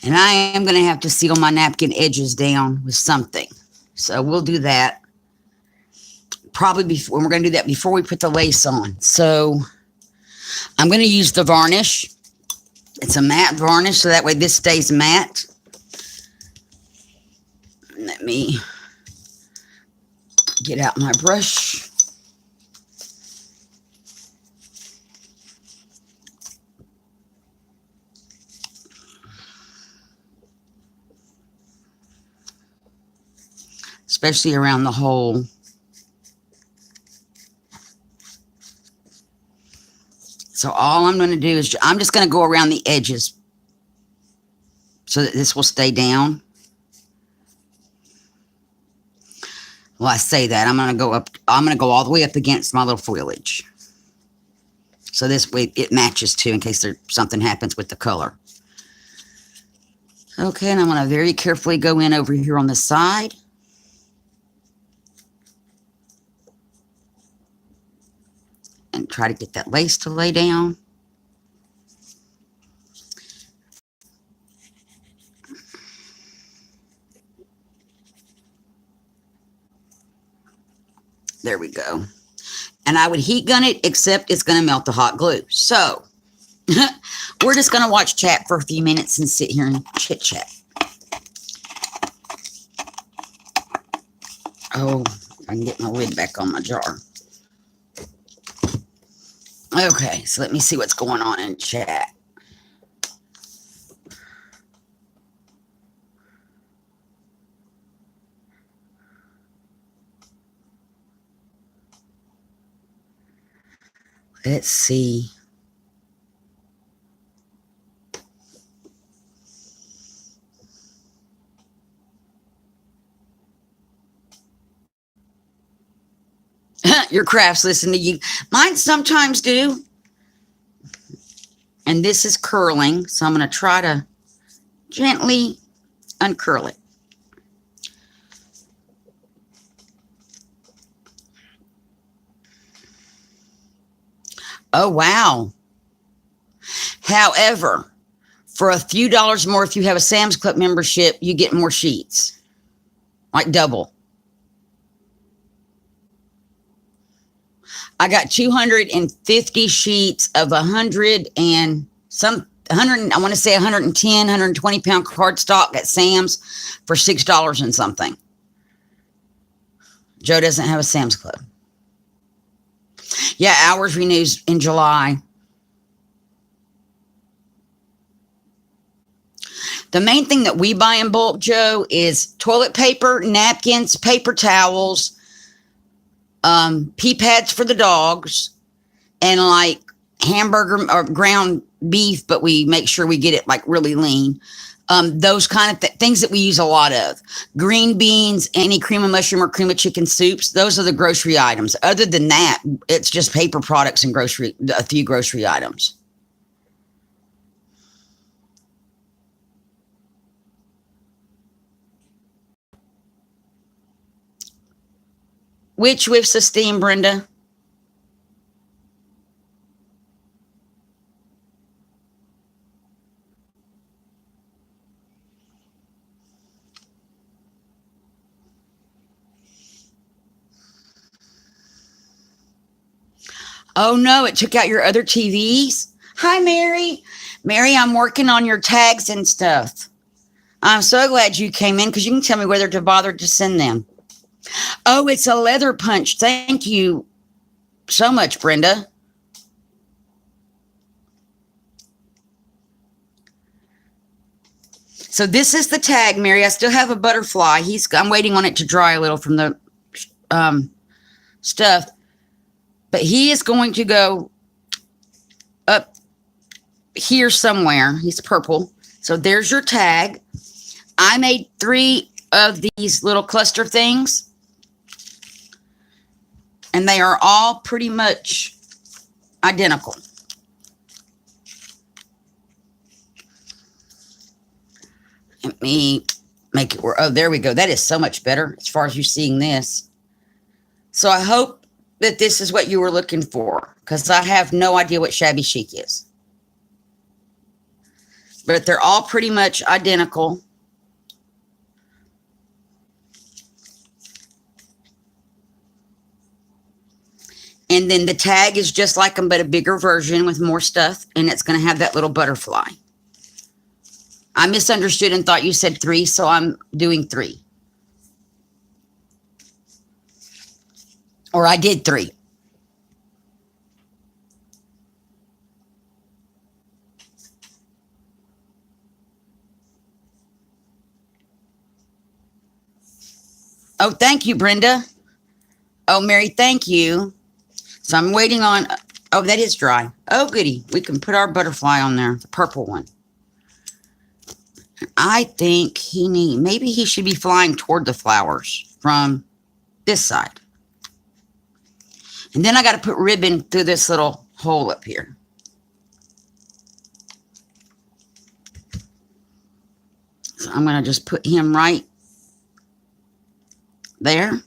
And I am going to have to seal my napkin edges down with something. So we'll do that. Probably before, we're going to do that before we put the lace on. So I'm going to use the varnish. It's a matte varnish, so that way this stays matte. Let me get out my brush. Especially around the hole. So all I'm going to do is I'm just going to go around the edges so that this will stay down. Well, I say that I'm going to go up. I'm going to go all the way up against my little foliage. So this way it matches too in case something happens with the color. Okay, and I'm going to very carefully go in over here on the side. And try to get that lace to lay down. There we go. And I would heat gun it, except it's going to melt the hot glue. So we're just going to watch chat for a few minutes and sit here and chit chat. Oh, I can get my lid back on my jar. Okay, so let me see what's going on in chat. Let's see. Your crafts listen to you. Mine sometimes do. And this is curling, so I'm going to try to gently uncurl it. Oh, wow. However, for a few dollars more, if you have a Sam's Club membership, you get more sheets. Like double. I got 250 sheets of 100 and some 100, I want to say 110, 120 pound cardstock at Sam's for $6 and something. Joe doesn't have a Sam's Club. Yeah, ours renews in July. The main thing that we buy in bulk, Joe, is toilet paper, napkins, paper towels, pee pads for the dogs, and like hamburger or ground beef, but we make sure we get it like really lean. Those kind of things that we use a lot of. Green beans, any cream of mushroom or cream of chicken soups. Those are the grocery items. Other than that, it's just paper products and a few grocery items. Which whiffs of steam, Brenda? Oh no, it took out your other TVs. Hi, Mary. Mary, I'm working on your tags and stuff. I'm so glad you came in because you can tell me whether to bother to send them. Oh, it's a leather punch. Thank you so much, Brenda. So this is the tag, Mary. I still have a butterfly. I'm waiting on it to dry a little from the stuff. But he is going to go up here somewhere. He's purple. So there's your tag. I made 3 of these little cluster things. And they are all pretty much identical. Let me make it work. Oh, there we go. That is so much better as far as you seeing this. So I hope that this is what you were looking for, because I have no idea what shabby chic is. But they're all pretty much identical. And then the tag is just like them, but a bigger version with more stuff. And it's going to have that little butterfly. I misunderstood and thought you said 3, so I'm doing 3. Or I did 3. Oh, thank you, Brenda. Oh, Mary, thank you. So I'm waiting on... Oh, that is dry. Oh, goody. We can put our butterfly on there, the purple one. I think maybe he should be flying toward the flowers from this side. And then I got to put ribbon through this little hole up here. So I'm going to just put him right there.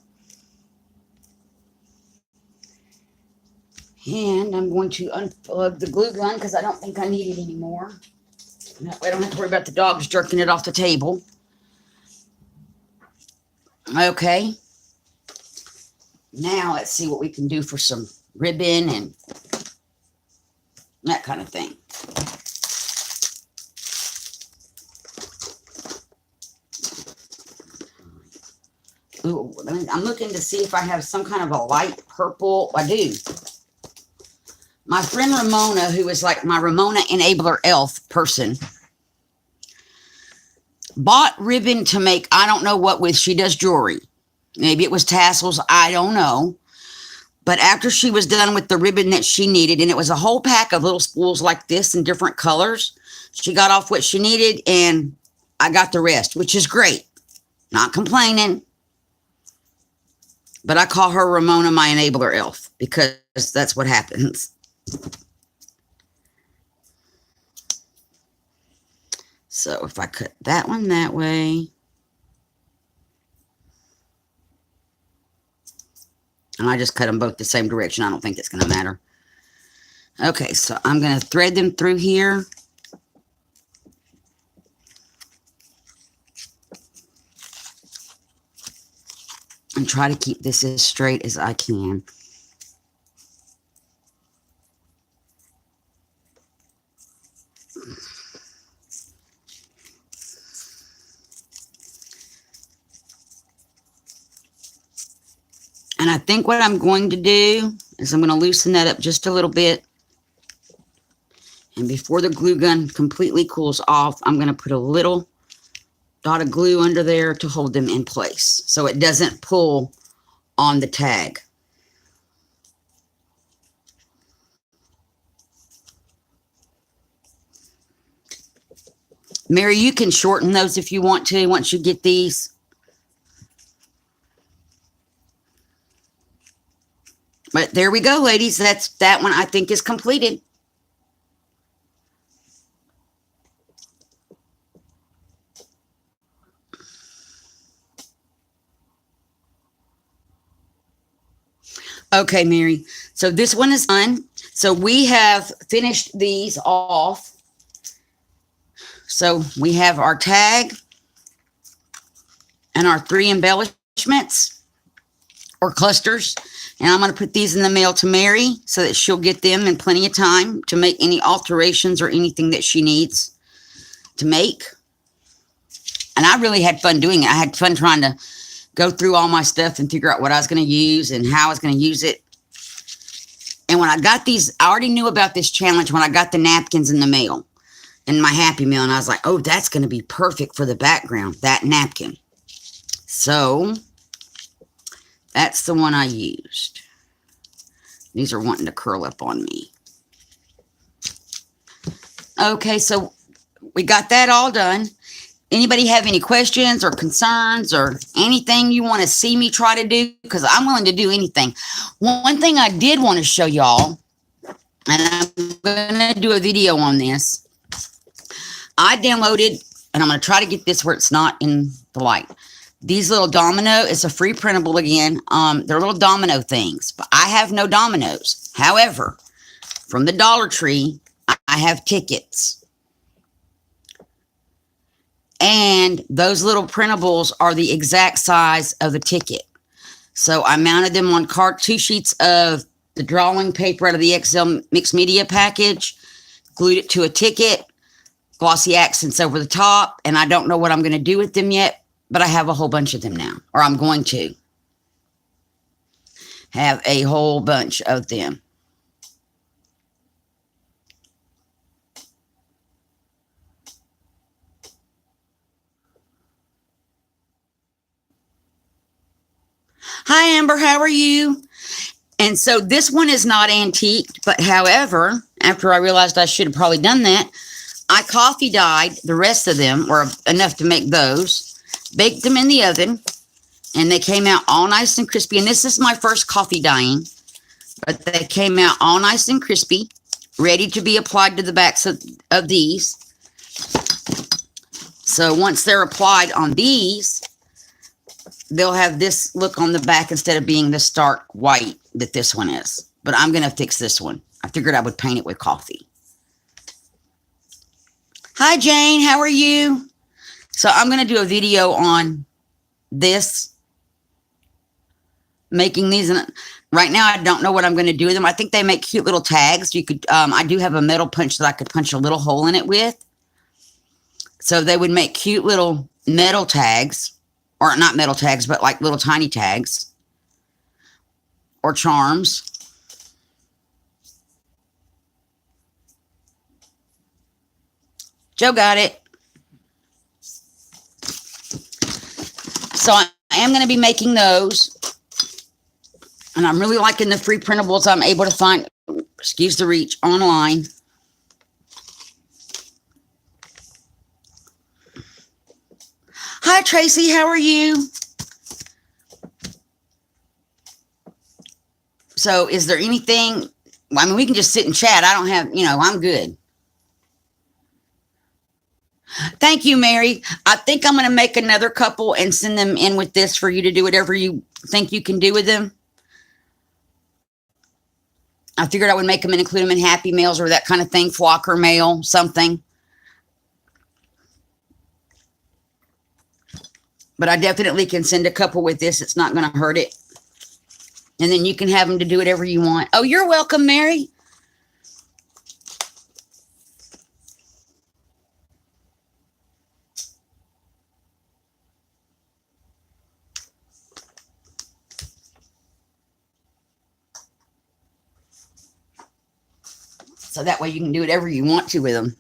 And I'm going to unplug the glue gun because I don't think I need it anymore. That way I don't have to worry about the dogs jerking it off the table. Okay. Now let's see what we can do for some ribbon and that kind of thing. Ooh, I'm looking to see if I have some kind of a light purple. I do. My friend Ramona, who is like my Ramona Enabler Elf person, bought ribbon to make, I don't know what with. She does jewelry. Maybe it was tassels. I don't know. But after she was done with the ribbon that she needed, and it was a whole pack of little spools like this in different colors, she got off what she needed, and I got the rest, which is great. Not complaining. But I call her Ramona my Enabler Elf because that's what happens. So if I cut that one that way, and I just cut them both the same direction, I don't think it's going to matter. Okay, so I'm going to thread them through here. And try to keep this as straight as I can. And I think what I'm going to do is I'm going to loosen that up just a little bit. And before the glue gun completely cools off, I'm going to put a little dot of glue under there to hold them in place so it doesn't pull on the tag. Mary, you can shorten those if you want to once you get these. But there we go, ladies. That one I think is completed. Okay, Mary. So this one is done. So we have finished these off. So we have our tag and our 3 embellishments or clusters. And I'm going to put these in the mail to Mary so that she'll get them in plenty of time to make any alterations or anything that she needs to make. And I really had fun doing it. I had fun trying to go through all my stuff and figure out what I was going to use and how I was going to use it. And when I got these, I already knew about this challenge when I got the napkins in the mail, in my Happy Meal. And I was like, oh, that's going to be perfect for the background, that napkin. So that's the one I used. These are wanting to curl up on me. Okay, so we got that all done. Anybody have any questions or concerns or anything you want to see me try to do? Because I'm willing to do anything. One thing I did want to show y'all, and I'm going to do a video on this. I downloaded, and I'm going to try to get this where it's not in the light. These little domino, it's a free printable again. They're little domino things, but I have no dominoes. However, from the Dollar Tree, I have tickets. And those little printables are the exact size of the ticket. So I mounted them on 2 sheets of the drawing paper out of the XL Mixed Media package, glued it to a ticket, glossy accents over the top, and I don't know what I'm going to do with them yet, but I have a whole bunch of them now, or I'm going to have a whole bunch of them. Hi, Amber, how are you? And so this one is not antiqued, but however, after I realized I should have probably done that, I coffee dyed the rest of them, or enough to make those, baked them in the oven, and they came out all nice and crispy. And this is my first coffee dyeing, but they came out all nice and crispy, ready to be applied to the backs of these. So once they're applied on these, they'll have this look on the back instead of being the stark white that this one is. But I'm going to fix this one. I figured I would paint it with coffee. Hi, Jane. How are you? So I'm going to do a video on this, making these. And right now, I don't know what I'm going to do with them. I think they make cute little tags. You could. I do have a metal punch that I could punch a little hole in it with. So they would make cute little metal tags. Or not metal tags, but like little tiny tags. Or charms. Joe got it. So I am going to be making those. And I'm really liking the free printables I'm able to find, excuse the reach, online. Hi, Tracy. How are you? So is there anything? I mean, we can just sit and chat. I don't have, I'm good. Thank you, Mary. I think I'm going to make another couple and send them in with this for you to do whatever you think you can do with them. I figured I would make them and include them in Happy Meals or that kind of thing, Flocker mail, something. But I definitely can send a couple with this. It's not going to hurt it. And then you can have them to do whatever you want. Oh, you're welcome, Mary. So that way you can do whatever you want to with them.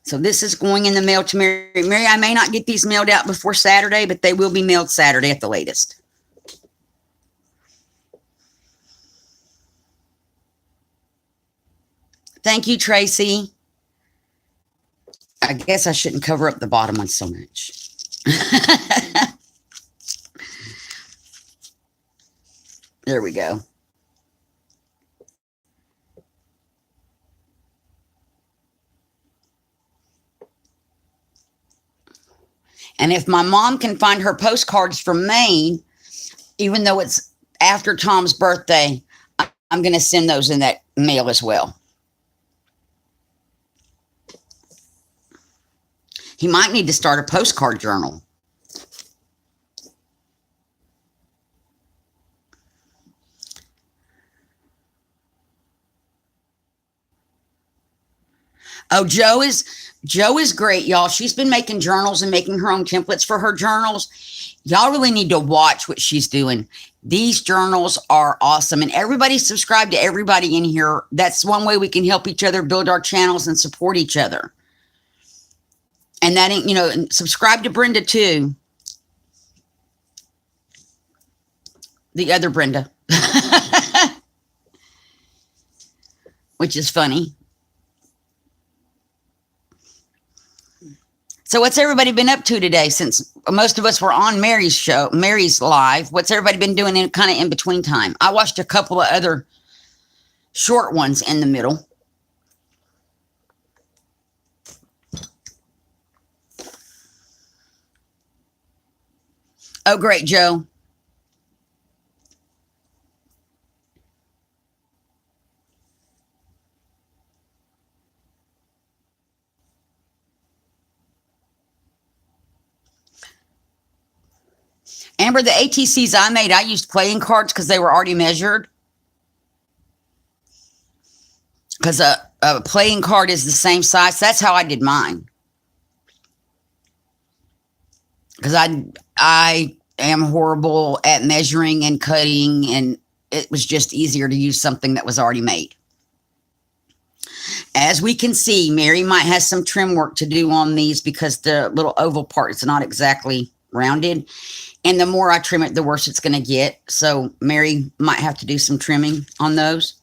So this is going in the mail to Mary. Mary, I may not get these mailed out before Saturday, but they will be mailed Saturday at the latest. Thank you, Tracy. I guess I shouldn't cover up the bottom one so much. There we go. And if my mom can find her postcards from Maine, even though it's after Tom's birthday, I'm going to send those in that mail as well. He might need to start a postcard journal. Oh, Joe is great, y'all. She's been making journals and making her own templates for her journals. Y'all really need to watch what she's doing. These journals are awesome. And everybody subscribe to everybody in here. That's one way we can help each other build our channels and support each other. And that ain't, you know, subscribe to Brenda too. The other Brenda. Which is funny. So what's everybody been up to today, since most of us were on Mary's show, Mary's live? What's everybody been doing in kind of in between time? I watched a couple of other short ones in the middle. Oh, great, Joe. Amber, the ATCs I made, I used playing cards because they were already measured. Because a playing card is the same size. That's how I did mine. Because I am horrible at measuring and cutting, and it was just easier to use something that was already made. As we can see, Mary might have some trim work to do on these because the little oval part is not exactly rounded. And the more I trim it, the worse it's going to get. So Mary might have to do some trimming on those.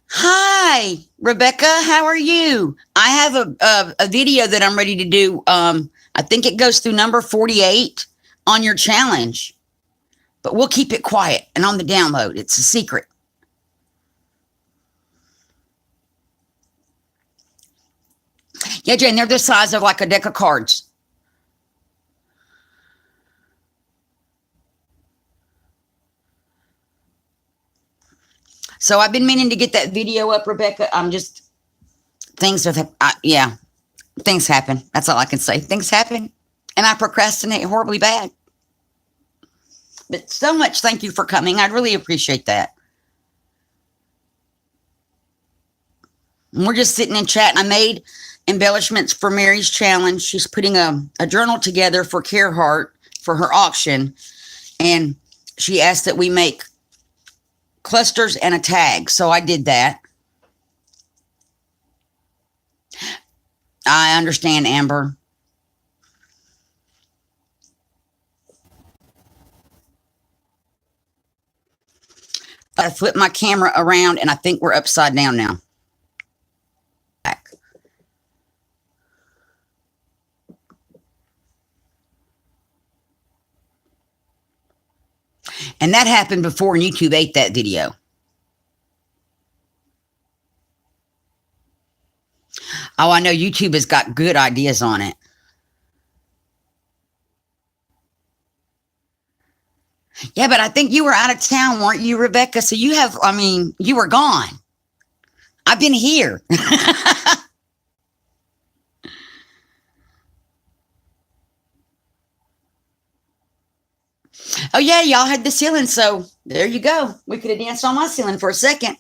Hi, Rebecca. How are you? I have a video that I'm ready to do. I think it goes through number 48 on your challenge. But we'll keep it quiet and on the download. It's a secret. Yeah, Jane, they're the size of like a deck of cards. So I've been meaning to get that video up, Rebecca. I'm just, things happen. That's all I can say. Things happen. And I procrastinate horribly bad. But so much thank you for coming. I really appreciate that. And we're just sitting and chatting. I made embellishments for Mary's challenge. She's putting a journal together for Carehart for her auction. And she asked that we make clusters and a tag. So I did that. I understand, Amber. I flipped my camera around and I think we're upside down now. Back. And that happened before YouTube ate that video. Oh, I know YouTube has got good ideas on it. Yeah, but I think you were out of town, weren't you, Rebecca? So you have, I mean, you were gone. I've been here. Oh, yeah, y'all had the ceiling. So there you go. We could have danced on my ceiling for a second.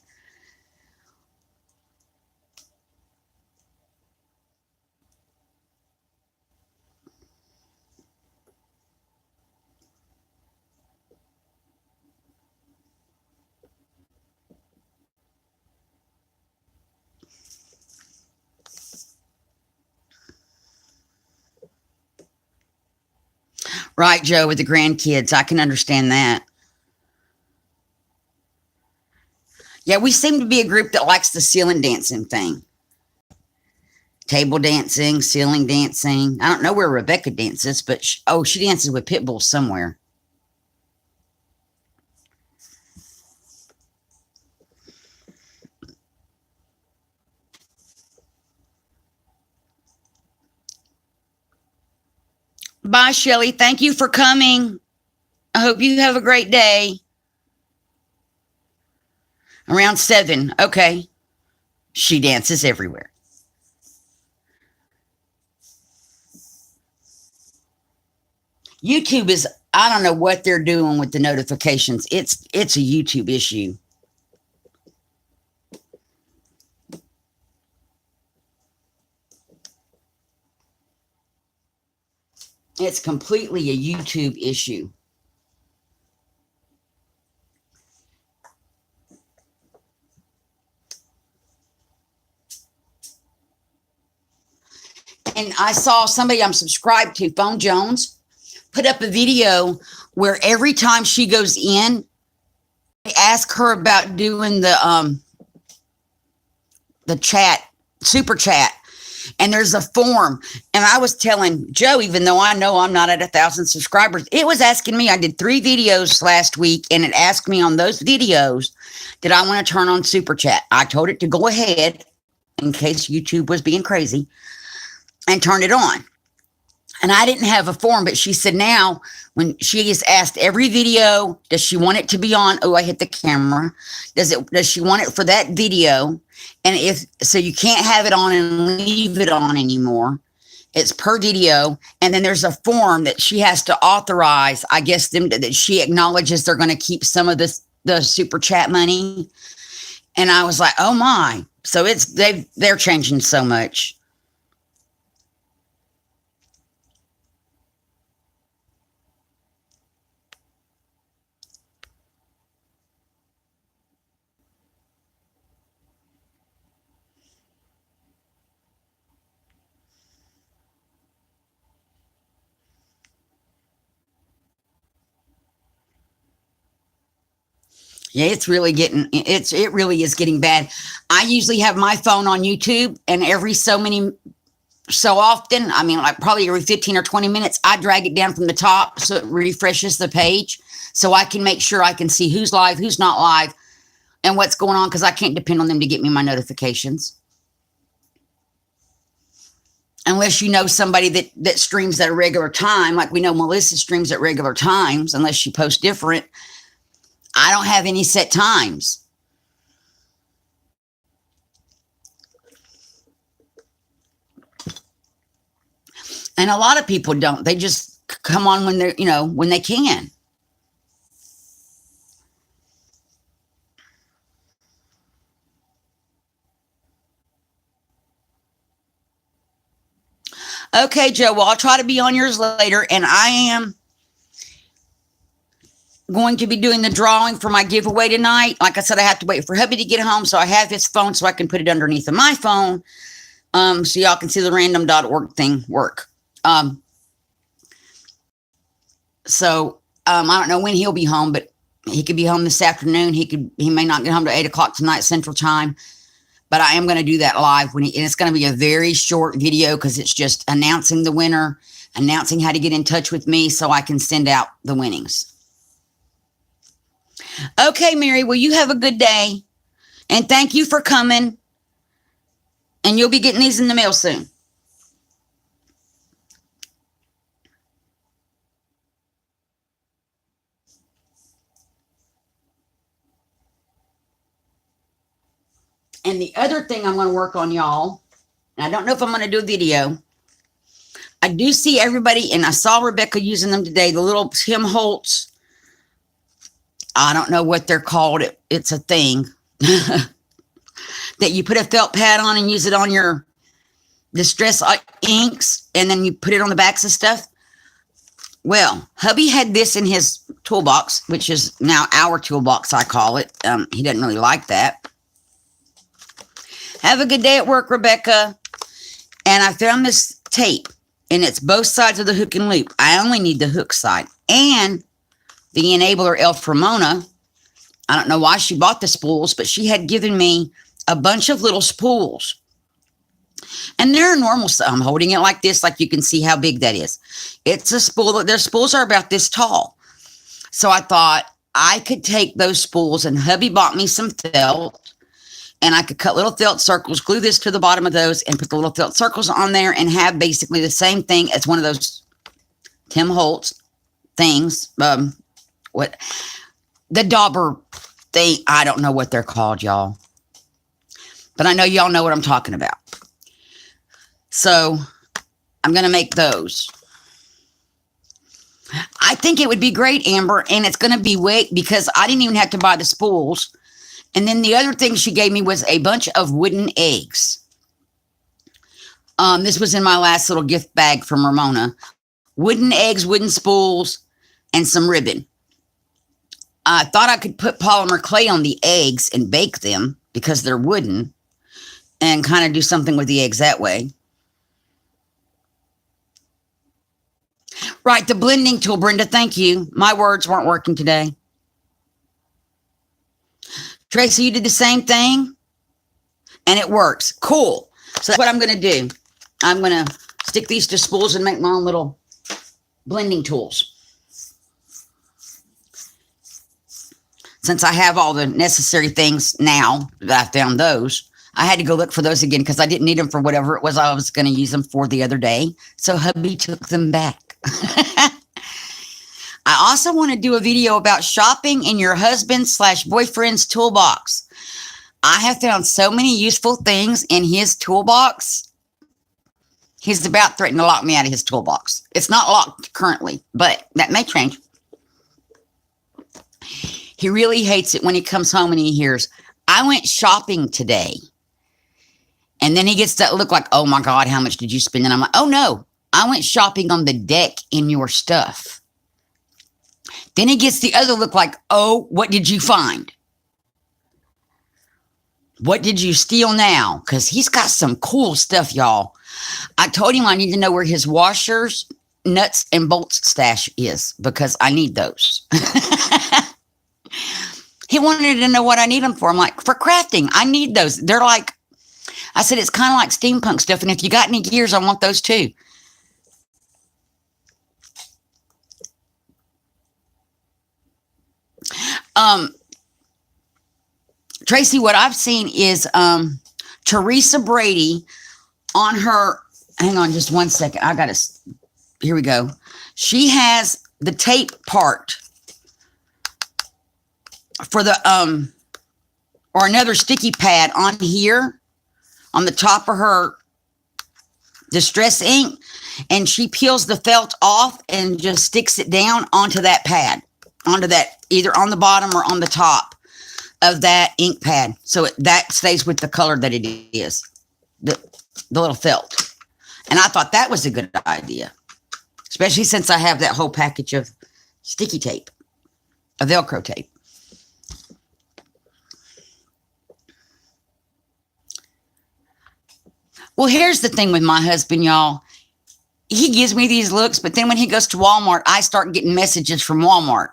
Right, Joe, with the grandkids. I can understand that. Yeah, we seem to be a group that likes the ceiling dancing thing. Table dancing, ceiling dancing. I don't know where Rebecca dances, but she dances with Pitbull somewhere. Bye, Shelly. Thank you for coming. I hope you have a great day. Around 7. Okay. She dances everywhere. YouTube is, I don't know what they're doing with the notifications. It's a YouTube issue. It's completely a YouTube issue. And I saw somebody I'm subscribed to, Phone Jones, put up a video where every time she goes in, they ask her about doing the chat, super chat. And there's a form. And I was telling Joe, even though I know I'm not at 1,000 subscribers, it was asking me. I did 3 videos last week, and it asked me on those videos, did I want to turn on super chat? I told it to go ahead in case YouTube was being crazy and turn it on. And I didn't have a form, but she said now when she is asked every video, does she want it to be on? Oh, I hit the camera. Does she want it for that video? And so you can't have it on and leave it on anymore. It's per video. And then there's a form that she has to authorize, I guess, that she acknowledges they're going to keep some of the super chat money. And I was like, oh my. So they're changing so much. Yeah, it really is getting bad. I usually have my phone on YouTube, and so often, I mean, like probably every 15 or 20 minutes, I drag it down from the top so it refreshes the page so I can make sure I can see who's live, who's not live, and what's going on, because I can't depend on them to get me my notifications. Unless you know somebody that streams at a regular time, like we know Melissa streams at regular times, unless she posts different. I don't have any set times. And a lot of people don't. They just come on when when they can. Okay, Joe. Well, I'll try to be on yours later. And I am going to be doing the drawing for my giveaway tonight. Like I said, I have to wait for hubby to get home, so I have his phone so I can put it underneath of my phone, so y'all can see the random.org thing work. So I don't know when he'll be home, but he could be home this afternoon. He may not get home to 8 o'clock tonight Central Time, but I am going to do that live and it's going to be a very short video because it's just announcing the winner, announcing how to get in touch with me so I can send out the winnings. Okay, Mary, well, you have a good day. And thank you for coming. And you'll be getting these in the mail soon. And the other thing I'm going to work on, y'all, and I don't know if I'm going to do a video. I do see everybody, and I saw Rebecca using them today, the little Tim Holtz. I don't know what they're called. It's a thing that you put a felt pad on and use it on your distress inks, and then you put it on the backs of stuff. Well, hubby had this in his toolbox, which is now our toolbox, I call it. He doesn't really like that. Have a good day at work, Rebecca. And I found this tape. and it's both sides of the hook and loop. I only need the hook side. And the enabler elf Ramona, I don't know why she bought the spools, but she had given me a bunch of little spools. And they're normal. So I'm holding it like this, like you can see how big that is. It's a spool. Their spools are about this tall. So I thought I could take those spools, and hubby bought me some felt, and I could cut little felt circles, glue this to the bottom of those, and put the little felt circles on there and have basically the same thing as one of those Tim Holtz things. What the dauber thing, I don't know what they're called, y'all. But I know y'all know what I'm talking about. So I'm going to make those. I think it would be great, Amber, and it's going to be weight because I didn't even have to buy the spools. And then the other thing she gave me was a bunch of wooden eggs. This was in my last little gift bag from Ramona. Wooden eggs, wooden spools, and some ribbon. I thought I could put polymer clay on the eggs and bake them because they're wooden and kind of do something with the eggs that way. Right, the blending tool, Brenda, thank you. My words weren't working today. Tracy, you did the same thing, and it works. Cool. So that's what I'm going to do. I'm going to stick these to spools and make my own little blending tools. Since I have all the necessary things now that I found those, I had to go look for those again because I didn't need them for whatever it was I was going to use them for the other day. So hubby took them back. I also want to do a video about shopping in your husband/boyfriend's toolbox. I have found so many useful things in his toolbox. He's about threatening to lock me out of his toolbox. It's not locked currently, but that may change. He really hates it when he comes home and he hears, I went shopping today. And then he gets that look like, oh my God, how much did you spend? And I'm like, oh no, I went shopping on the deck in your stuff. Then he gets the other look like, oh, what did you find? What did you steal now? Because he's got some cool stuff, y'all. I told him I need to know where his washers, nuts, and bolts stash is because I need those. He wanted to know what I need them for. I'm like, for crafting, I need those. They're like, I said, it's kind of like steampunk stuff. And if you got any gears, I want those too. Tracy, what I've seen is Teresa Brady on her, hang on just one second. I got to, here we go. She has the tape part for the, or another sticky pad on here on the top of her distress ink. And she peels the felt off and just sticks it down onto that pad, onto that, either on the bottom or on the top of that ink pad. So that stays with the color that it is, the little felt. And I thought that was a good idea, especially since I have that whole package of sticky tape, of Velcro tape. Well, here's the thing with my husband, y'all. He gives me these looks, but then when he goes to Walmart, I start getting messages from Walmart.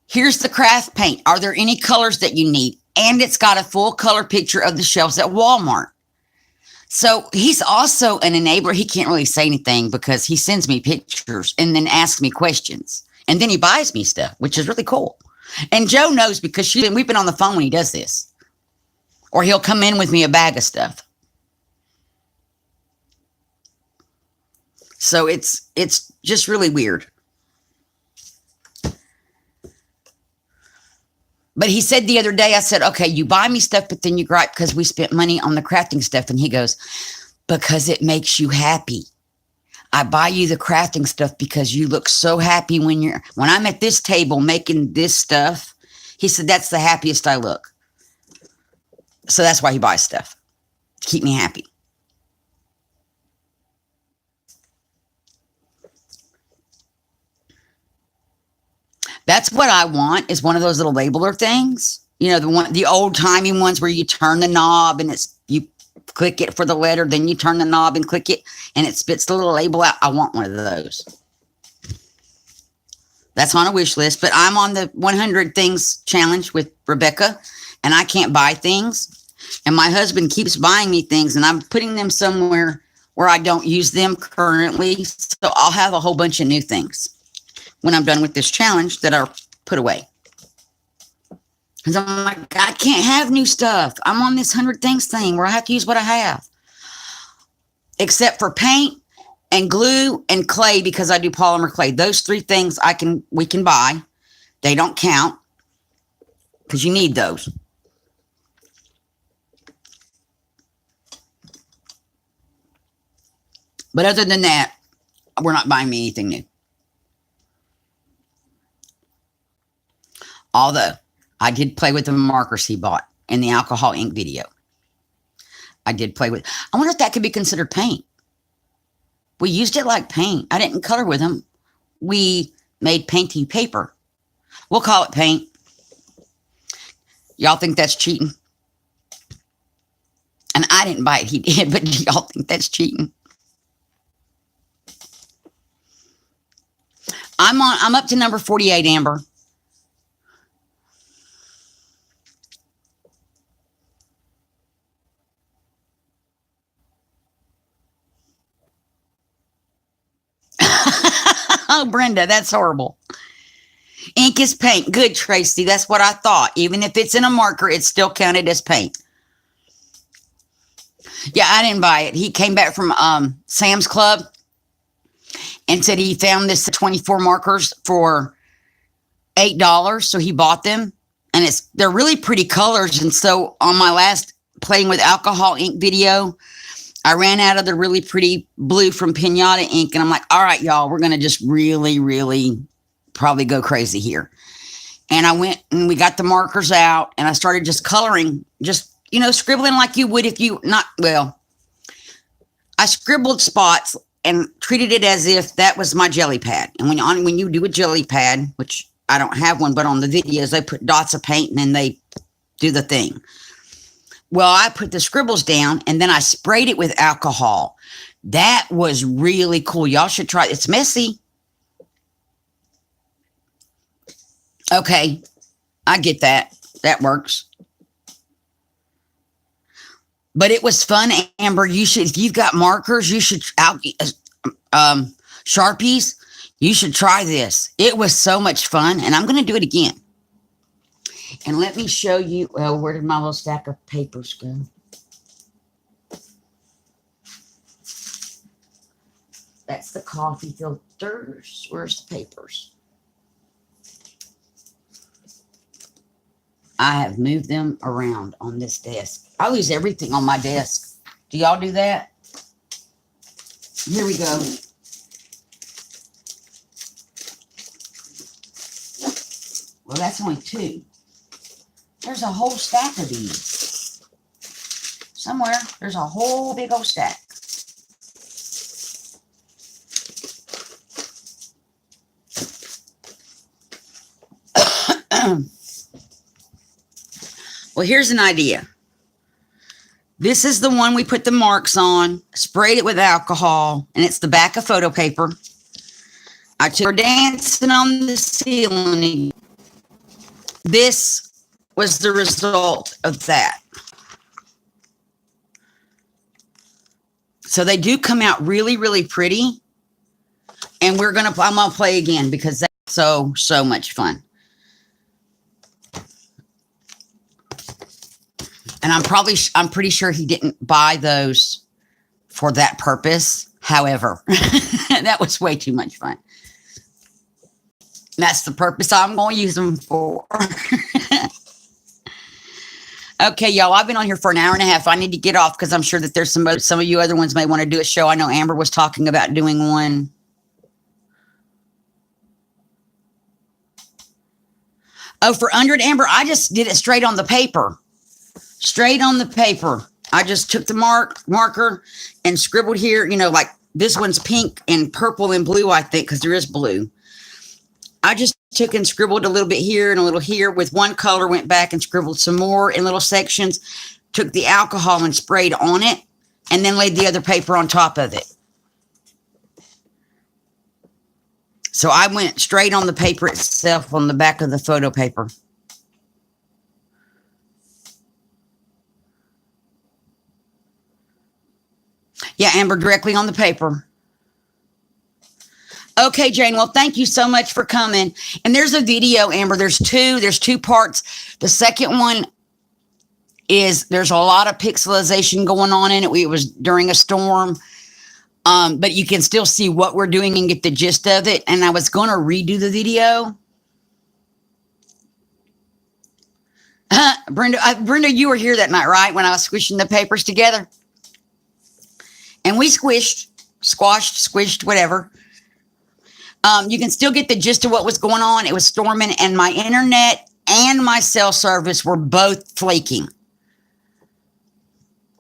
Here's the craft paint. Are there any colors that you need? And it's got a full color picture of the shelves at Walmart. So he's also an enabler. He can't really say anything because he sends me pictures and then asks me questions. And then he buys me stuff, which is really cool. And Joe knows because we've been on the phone when he does this. Or he'll come in with me a bag of stuff. So it's just really weird. But he said the other day, I said, okay, you buy me stuff, but then you gripe because we spent money on the crafting stuff. And he goes, because it makes you happy. I buy you the crafting stuff because you look so happy when I'm at this table making this stuff. He said, that's the happiest I look. So that's why he buys stuff, to keep me happy. That's what I want, is one of those little labeler things. You know, the old timey ones where you turn the knob and you click it for the letter, then you turn the knob and click it, and it spits the little label out. I want one of those. That's on a wish list, but I'm on the 100 things challenge with Rebecca, and I can't buy things. And my husband keeps buying me things, and I'm putting them somewhere where I don't use them currently. So I'll have a whole bunch of new things when I'm done with this challenge that are put away. Because I'm like, I can't have new stuff. I'm on this 100 things thing where I have to use what I have. Except for paint and glue and clay, because I do polymer clay. Those 3 things we can buy. They don't count because you need those. But other than that, we're not buying me anything new. Although I did play with the markers he bought in the alcohol ink video. I did play with. I wonder if that could be considered paint. We used it like paint. I didn't color with them. We made painty paper. We'll call it paint. Y'all think that's cheating? And I didn't buy it. He did, but do y'all think that's cheating? I'm up to number 48, Amber. Oh, Brenda, that's horrible. Ink is paint. Good, Tracy. That's what I thought. Even if it's in a marker, it's still counted as paint. Yeah, I didn't buy it. He came back from Sam's Club and said he found this 24 markers for $8. So he bought them. And they're really pretty colors. And so on my last playing with alcohol ink video, I ran out of the really pretty blue from Pinata ink. And I'm like, all right, y'all, we're going to just really, really probably go crazy here. And I went and we got the markers out and I started just coloring, just, scribbling like you would if you I scribbled spots and treated it as if that was my jelly pad. And when you do a jelly pad, which I don't have one, but on the videos, they put dots of paint and then they do the thing. Well, I put the scribbles down and then I sprayed it with alcohol. That was really cool. Y'all should try it. It's messy. Okay. I get that. That works. But it was fun, Amber. If you've got markers, you should, Sharpies, you should try this. It was so much fun, and I'm going to do it again. And let me show you, where did my little stack of papers go? That's the coffee filters. Where's the papers? I have moved them around on this desk. I lose everything on my desk. Do y'all do that? Here we go. Well, that's only 2. There's a whole stack of these. Somewhere, there's a whole big old stack. Well, here's an idea. This is the one we put the marks on, sprayed it with alcohol, and it's the back of photo paper. I took her dancing on the ceiling. This was the result of that. So they do come out really, really pretty. And I'm going to play again because that's so much fun. And I'm pretty sure he didn't buy those for that purpose. However, that was way too much fun. That's the purpose I'm going to use them for. Okay, y'all, I've been on here for an hour and a half. I need to get off because I'm sure that there's some of you other ones may want to do a show. I know Amber was talking about doing one. Oh, for 100, Amber, I just did it straight on the paper. Straight on the paper. I just took the marker and scribbled here, like this one's pink and purple and blue, I think, because there is blue. I just took and scribbled a little bit here and a little here with one color, went back and scribbled some more in little sections, took the alcohol and sprayed on it, and then laid the other paper on top of it. So I went straight on the paper itself on the back of the photo paper. Yeah, Amber, directly on the paper. Okay, Jane. Well, thank you so much for coming. And there's a video, Amber. There's two parts. The second one is there's a lot of pixelization going on in it. It was during a storm. But you can still see what we're doing and get the gist of it. And I was going to redo the video. Brenda, you were here that night, right? When I was squishing the papers together. And we squished, whatever. You can still get the gist of what was going on. It was storming, and my internet and my cell service were both flaking.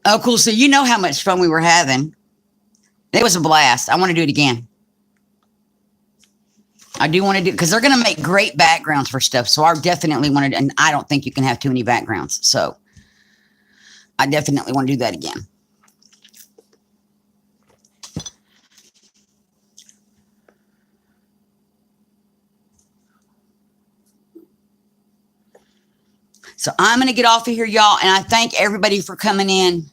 Oh, cool. So you know how much fun we were having. It was a blast. I want to do it again. I do want to do, because they're going to make great backgrounds for stuff. So I definitely want to, and I don't think you can have too many backgrounds. So I definitely want to do that again. So I'm going to get off of here, y'all. And I thank everybody for coming in.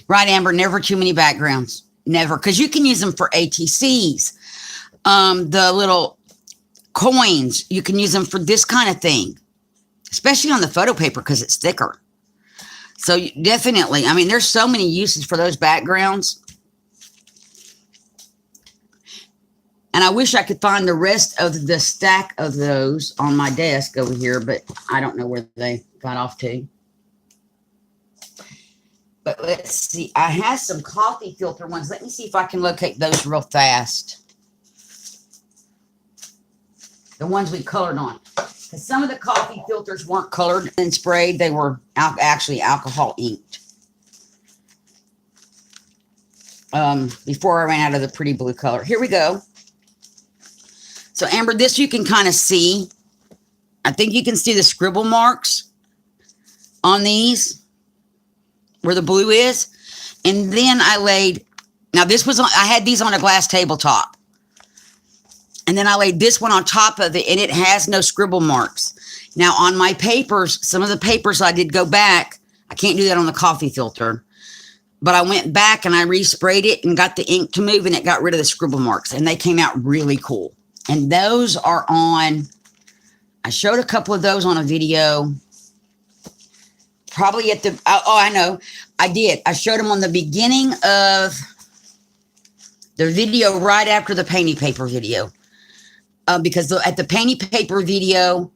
Right, Amber? Never too many backgrounds. Never. Because you can use them for ATCs. The little coins, you can use them for this kind of thing. Especially on the photo paper because it's thicker. So definitely, I mean, there's so many uses for those backgrounds. And I wish I could find the rest of the stack of those on my desk over here, but I don't know where they got off to. But let's see. I have some coffee filter ones. Let me see if I can locate those real fast. The ones we colored on. Because some of the coffee filters weren't colored and sprayed. They were actually alcohol inked. Before I ran out of the pretty blue color. Here we go. So, Amber, this you can kind of see. I think you can see the scribble marks on these where the blue is. And then I laid, now this was on, I had these on a glass tabletop. And then I laid this one on top of it, and it has no scribble marks. Now, on my papers, some of the papers I did go back. I can't do that on the coffee filter. But I went back and I resprayed it and got the ink to move, and it got rid of the scribble marks. And they came out really cool. And those are on, I showed a couple of those on a video. Probably at the, oh, I know. I did. I showed them on the beginning of the video right after the painty paper video. Because at the painty paper video,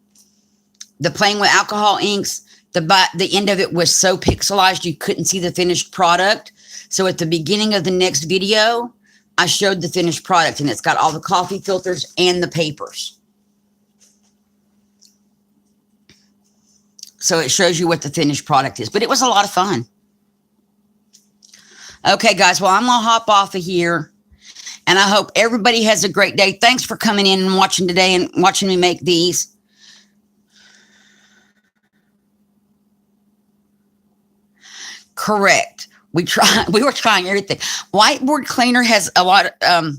the playing with alcohol inks, the end of it was so pixelized you couldn't see the finished product. So at the beginning of the next video, I showed the finished product, and it's got all the coffee filters and the papers. So it shows you what the finished product is. But it was a lot of fun. Okay, guys. Well, I'm going to hop off of here. And I hope everybody has a great day. Thanks for coming in and watching today and watching me make these. Correct. We were trying everything. Whiteboard cleaner has a lot of,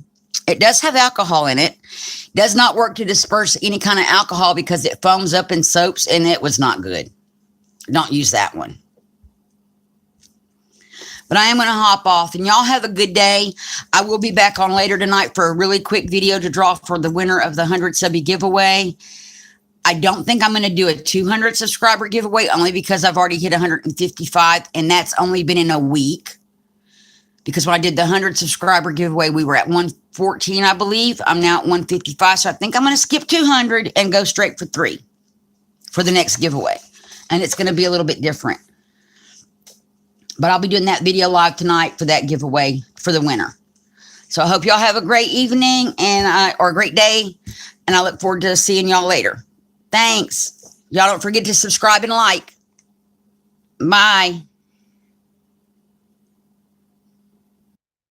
it does have alcohol in it. Does not work to disperse any kind of alcohol because it foams up in soaps, and it was not good. Don't use that one. But I am going to hop off, and y'all have a good day. I will be back on later tonight for a really quick video to draw for the winner of the 100 subby giveaway. I don't think I'm going to do a 200 subscriber giveaway only because I've already hit 155, and that's only been in a week. Because when I did the 100 subscriber giveaway, we were at 114, I believe. I'm now at 155, so I think I'm going to skip 200 and go straight for 3 for the next giveaway. And it's going to be a little bit different. But I'll be doing that video live tonight for that giveaway for the winner. So I hope y'all have a great evening or a great day, and I look forward to seeing y'all later. Thanks. Y'all don't forget to subscribe and like. Bye.